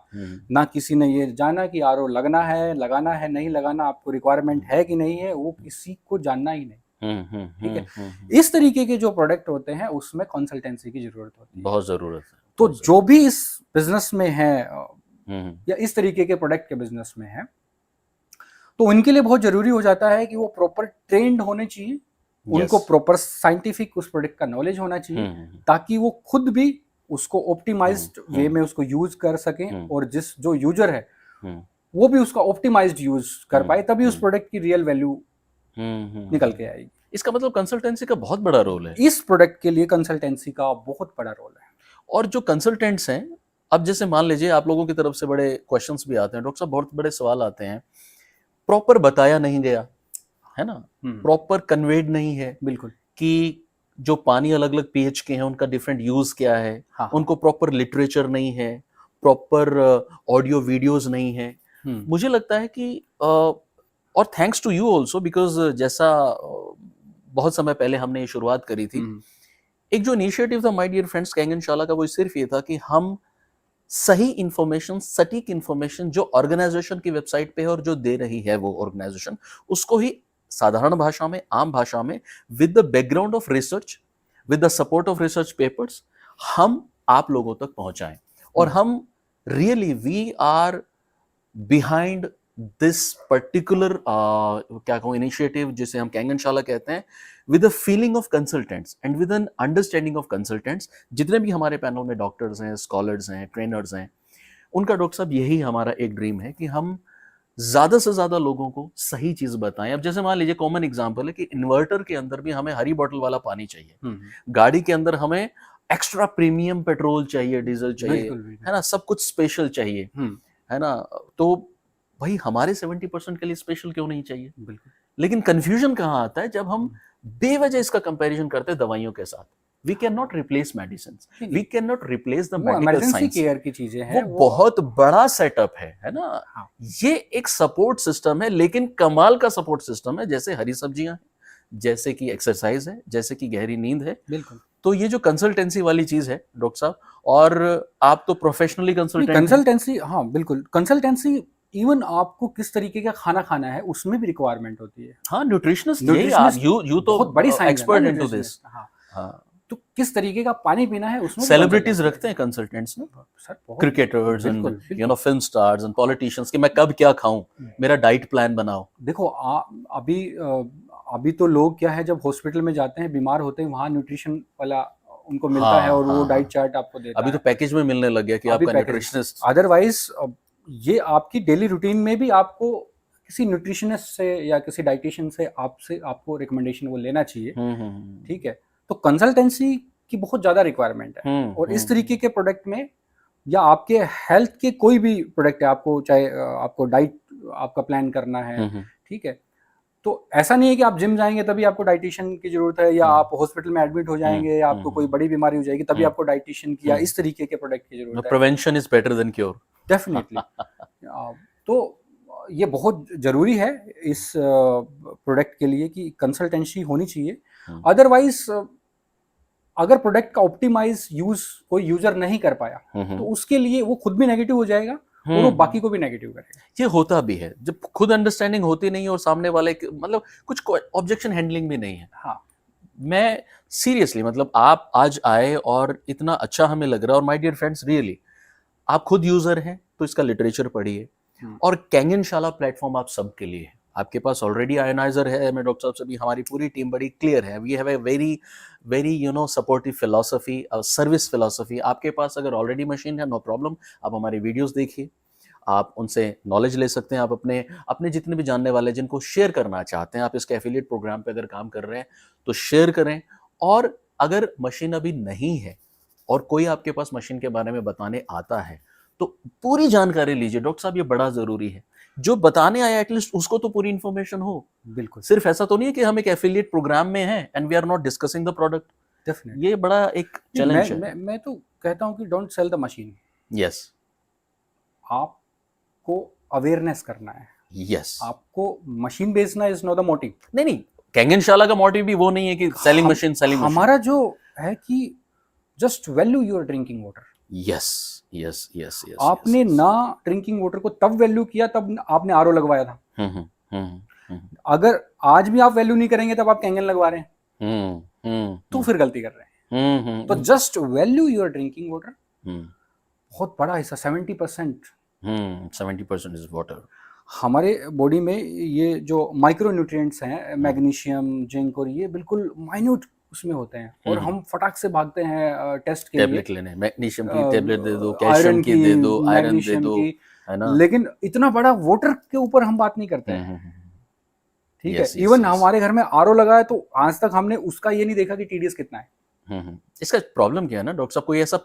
ना किसी ने ये जाना कि आरओ लगना है, लगाना है, नहीं लगाना, आपको रिक्वायरमेंट है कि नहीं है, वो किसी को जानना ही नहीं। ठीक है, इस तरीके के जो प्रोडक्ट होते हैं उसमें कंसल्टेंसी की जरूरत होती है, बहुत जरूरत है। तो जो भी इस बिजनेस में है या इस तरीके के प्रोडक्ट के बिजनेस में है, तो उनके लिए बहुत जरूरी हो जाता है कि वो प्रॉपर ट्रेंड होने चाहिए, उनको प्रॉपर साइंटिफिक उस प्रोडक्ट का नॉलेज होना चाहिए, ताकि वो खुद भी उसको ऑप्टिमाइज्ड वे में उसको यूज कर सकें, और जो यूजर है वो भी उसका ऑप्टिमाइज्ड यूज कर पाए, तभी उस प्रोडक्ट की रियल वैल्यू निकल के आएगी। इसका मतलब कंसल्टेंसी का बहुत बड़ा रोल है, इस प्रोडक्ट के लिए कंसल्टेंसी का बहुत बड़ा रोल है। और जो कंसल्टेंट्स हैं, अब जैसे मान लीजिए आप लोगों की तरफ से बड़े क्वेश्चंस भी आते हैं, डॉक्टर साहब बहुत बड़े सवाल आते हैं, प्रॉपर बताया नहीं गया है ना, प्रॉपर कन्वेड नहीं है, बिल्कुल, कि जो पानी अलग अलग पीएच के हैं उनका डिफरेंट यूज क्या है, उनको प्रॉपर लिटरेचर नहीं है, प्रॉपर ऑडियो वीडियोस नहीं है। मुझे लगता है कि और thanks to you also, because जैसा बहुत समय पहले हमने ये शुरुआत करी थी, एक जो इनिशिएटिव था माय डियर फ्रेंड्स कैंगनशाला का, वो सिर्फ ये था कि हम सही इंफॉर्मेशन, सटीक इंफॉर्मेशन जो ऑर्गेनाइजेशन की वेबसाइट पे है और जो दे रही है वो ऑर्गेनाइजेशन, उसको ही साधारण भाषा में, आम भाषा में, with the background of research, with the support of research papers, हम आप लोगों तक पहुंचाएं। और हम really we are behind this particular क्या कहूं इनिशिएटिव, जिसे हम कैंगनशाला कहते हैं, with a feeling of consultants and with an understanding of consultants. जितने भी हमारे पैनल में डॉक्टर्स हैं, स्कॉलर्स हैं, ट्रेनर्स हैं, उनका डॉक्टर साहब यही हमारा एक ड्रीम है कि हम ज्यादा से ज्यादा लोगों को सही चीज बताएं। अब जैसे मान लीजिए कॉमन एग्जांपल है कि इन्वर्टर के अंदर भी हमें हरी बोतल वाला पानी चाहिए, गाड़ी के अंदर हमें एक्स्ट्रा प्रीमियम पेट्रोल चाहिए, डीजल चाहिए, है ना, सब कुछ स्पेशल चाहिए, है ना। तो भाई हमारे 70% के लिए स्पेशल क्यों नहीं चाहिए? बिल्कुल। लेकिन कंफ्यूजन कहाँ आता है? जब हम बेवजह इसका कंपैरिजन करते हैं दवाइयों के साथ। We cannot replace medicines. We cannot replace the medical emergency science. Care की चीजें हैं, वो बहुत बड़ा सेटअप है ना। हाँ। ये एक सपोर्ट सिस्टम है, लेकिन कमाल का सपोर्ट सिस्टम है। जैसे हरी सब्जियां हैं, जैसे कि एक्सरसाइज है, जैसे कि गहरी नींद है। बिल्कुल। तो ये जो कंसल्टेंसी वाली चीज है डॉक्टर साहब, और आप तो प्रोफेशनली कंसल्टेंसी, हाँ बिल्कुल, कंसल्टेंसी इवन आपको किस तरीके का खाना खाना है उसमें भी रिक्वायरमेंट होती है। हाँ, न्यूट्रिशनिस्ट यू तो बहुत बड़ी एक्सपर्ट इनटू दिस। हाँ, तो किस तरीके का पानी पीना है उसमें सेलिब्रिटीज रखते हैं कंसल्टेंट्स ना, cricketers and you know film stars and politicians, कि मैं कब क्या खाऊं, मेरा डाइट प्लान बनाओ। देखो अभी तो लोग क्या है, जब हॉस्पिटल में जाते हैं बीमार होते हैं, वहाँ न्यूट्रिशन वाला उनको मिलता है और वो डाइट चार्ट आपको देता है। अभी तो पैकेज में मिलने लग गया कि आपका न्यूट्रिशनिस्ट। अदरवाइज ये आपकी डेली रूटीन में भी आपको किसी न्यूट्रिशनिस्ट से या किसी डाइटिशियन से आपको रिकमेंडेशन वो लेना चाहिए। ठीक है, तो कंसल्टेंसी की बहुत ज्यादा रिक्वायरमेंट है। और इस तरीके के प्रोडक्ट में या आपके हेल्थ के कोई भी प्रोडक्ट है, आपको चाहे आपको डाइट आपका प्लान करना है, ठीक है, तो ऐसा नहीं है कि आप जिम जाएंगे तभी आपको डाइटिशियन की जरूरत है, या आप हॉस्पिटल में एडमिट हो जाएंगे या आपको कोई बड़ी बीमारी हो जाएगी तभी आपको डाइटिशियन की या इस तरीके के प्रोडक्ट की जरूरत है। Prevention is better than cure, definitely. तो ये बहुत जरूरी है इस प्रोडक्ट के लिए कि कंसल्टेंसी होनी चाहिए। अदरवाइज अगर प्रोडक्ट का ऑप्टिमाइज यूज कोई यूजर नहीं कर पाया तो उसके लिए वो खुद भी नेगेटिव हो जाएगा और वो बाकी को भी नेगेटिव करेगा। ये होता भी है जब खुद अंडरस्टैंडिंग होती नहीं और सामने वाले मतलब कुछ ऑब्जेक्शन हैंडलिंग भी नहीं है। हाँ, मैं सीरियसली मतलब आप आज आए और इतना अच्छा हमें लग रहा है, और माय डियर फ्रेंड्स रियली आप खुद यूजर हैं तो इसका लिटरेचर पढ़िए, और कैंगनशाला प्लेटफॉर्म आप सबके लिए है। आपके पास ऑलरेडी आयोनाइजर है, मैं डॉक्टर साहब से भी, हमारी पूरी टीम बड़ी क्लियर है। We have a very very you know supportive philosophy, service philosophy. आपके पास अगर ऑलरेडी मशीन है, नो प्रॉब्लम, आप हमारी वीडियोस देखिए, आप उनसे नॉलेज ले सकते हैं। आप अपने जितने भी जानने वाले जिनको शेयर करना चाहते हैं, आप इसके एफिलिएट प्रोग्राम पे अगर काम कर रहे हैं तो शेयर करें। और अगर मशीन अभी नहीं है और कोई आपके पास मशीन के बारे में बताने आता है तो पूरी जानकारी लीजिए। डॉक्टर साहब ये बड़ा जरूरी है, जो बताने आया एटलीस्ट उसको तो पूरी इंफॉर्मेशन हो। बिल्कुल, सिर्फ ऐसा तो नहीं है कि हम एक एफिलिएट प्रोग्राम में हैं and we are not discussing the product. Definitely, ये बड़ा एक चैलेंज है। मैं तो कहता हूं कि don't sell the machine. Yes, आपको अवेयरनेस करना है। यस, आपको मशीन बेचना इज नॉट द मोटिव। नहीं, कैंगनशाला का मोटिव भी वो नहीं है कि सेलिंग मशीन। हमारा जो है कि just value your drinking water. Yes yes yes yes. आपने ना ड्रिंकिंग वाटर को तब वैल्यू किया तब आपने आरओ लगवाया था। अगर आज भी आप वैल्यू नहीं करेंगे तब आप कैंगन लगवा रहे हैं, तो फिर गलती कर रहे हैं। तो just value your drinking water. बहुत बड़ा हिस्सा 70% इज वाटर। हमारे बॉडी में ये जो माइक्रो न्यूट्रिएंट्स हैं, मैग्नीशियम, जिंक, और ये बिल्कुल माइन्यूट उसमें होते हैं, और हम फटाक से भागते हैं टेस्ट के लिए, टैबलेट लेने, मैग्नीशियम की टैबलेट दे दो, कैल्शियम की दे दो, आयरन दे दो, है ना। लेकिन इतना बड़ा वाटर के ऊपर हम बात नहीं करते हैं। ठीक है, इवन हमारे घर में आरओ लगा है तो आज तक हमने उसका ये नहीं देखा कि टीडीएस कितना है। इसका प्रॉब्लम क्या है ना डॉक्टर साहब, कोई ऐसा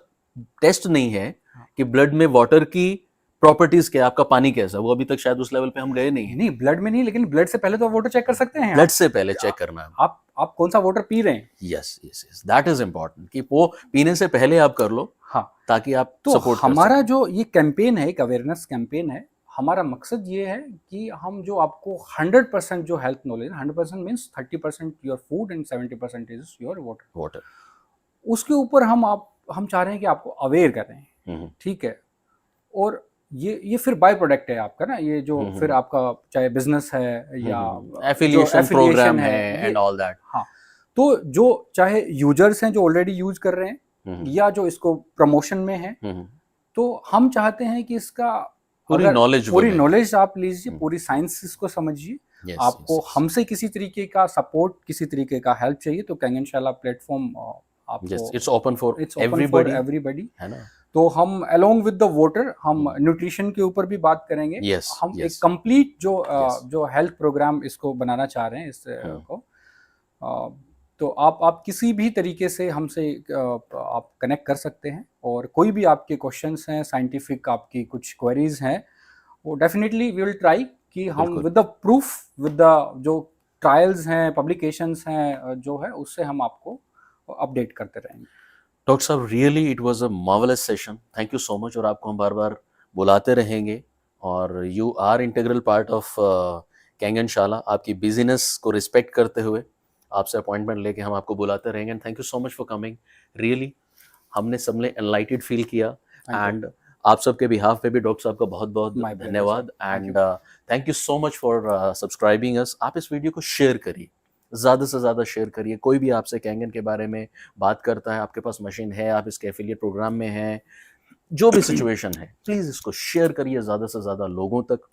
टेस्ट नहीं है कि ब्लड में वाटर की प्रॉपर्टीज क्या, आपका पानी कैसा, वो अभी तक शायद उस लेवल पे हम गए नहीं। नहीं, ब्लड में नहीं, लेकिन ब्लड से पहले तो वाटर चेक कर सकते हैं। ब्लड से पहले चेक करना है आप कौन सा वाटर पी रहे हैं। Yes yes yes, that is important कि वो पीने से पहले आप कर लो। हाँ, ताकि आप तो सपोर्ट हमारा जो ये कैंपेन है, एक अवेयरनेस कैंपेन है, हमारा मकसद ये है कि हम जो आपको 100% जो health knowledge, 100% means 30% your food and 70% is your water, उसके ऊपर हम चाह रहे हैं कि आपको अवेयर कर रहे हैं। ठीक है, और ये फिर बाय प्रोडक्ट है आपका ना, ये जो फिर आपका चाहे बिजनेस है या एफिलिएशन प्रोग्राम है एंड ऑल दैट। हाँ, तो जो चाहे यूजर्स हैं जो ऑलरेडी यूज कर रहे हैं या जो इसको प्रमोशन में है, तो हम चाहते हैं कि इसका पूरी नॉलेज आप लीजिए, पूरी साइंस इसको समझिए। आपको हमसे किसी तरीके का सपोर्ट, किसी तरीके का हेल्प चाहिए तो कैंगनशाला प्लेटफॉर्म आपको इट्स ओपन फॉर एवरीबॉडी, है ना। तो हम अलोंग विद द वाटर हम न्यूट्रिशन के ऊपर भी बात करेंगे। यस हम एक यस कंप्लीट यस जो हेल्थ प्रोग्राम इसको बनाना चाह रहे हैं इस को। तो आप किसी भी तरीके से हमसे आप कनेक्ट कर सकते हैं, और कोई भी आपके क्वेश्चंस हैं, साइंटिफिक आपकी कुछ क्वेरीज हैं, वो डेफिनेटली वी विल ट्राई कि हम बिल्कुल। With the proof, with the जो ट्रायल्स हैं, पब्लिकेशंस हैं, जो है उससे हम आपको अपडेट करते रहेंगे। डॉक्टर साहब really it was a marvellous session, thank you so much. और आपको हम बार बार बुलाते रहेंगे, और you are integral part of कैंगनशाला। आपकी बिजीनेस को रिस्पेक्ट करते हुए आपसे अपॉइंटमेंट लेके हम आपको बुलाते रहेंगे। And thank you so much for coming. Really हमने सबने एनलाइटेड फील किया। Thank you. एंड आप सबके बिहाफ पे भी डॉक्टर साहब का बहुत बहुत माय प्लेजर सर, धन्यवाद। Thank you. And thank you so much for subscribing us. आप इस वीडियो को शेयर करिए, ज़्यादा से ज़्यादा शेयर करिए। कोई भी आपसे कैंगन के बारे में बात करता है, आपके पास मशीन है, आप इसके एफिलिएट प्रोग्राम में हैं, जो भी सिचुएशन है, प्लीज़ इसको शेयर करिए ज़्यादा से ज़्यादा लोगों तक।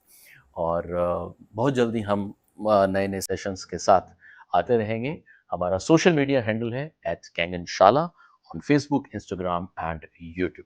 और बहुत जल्दी हम नए नए सेशंस के साथ आते रहेंगे। हमारा सोशल मीडिया हैंडल है @कैंगनशाला on Facebook, Instagram and YouTube.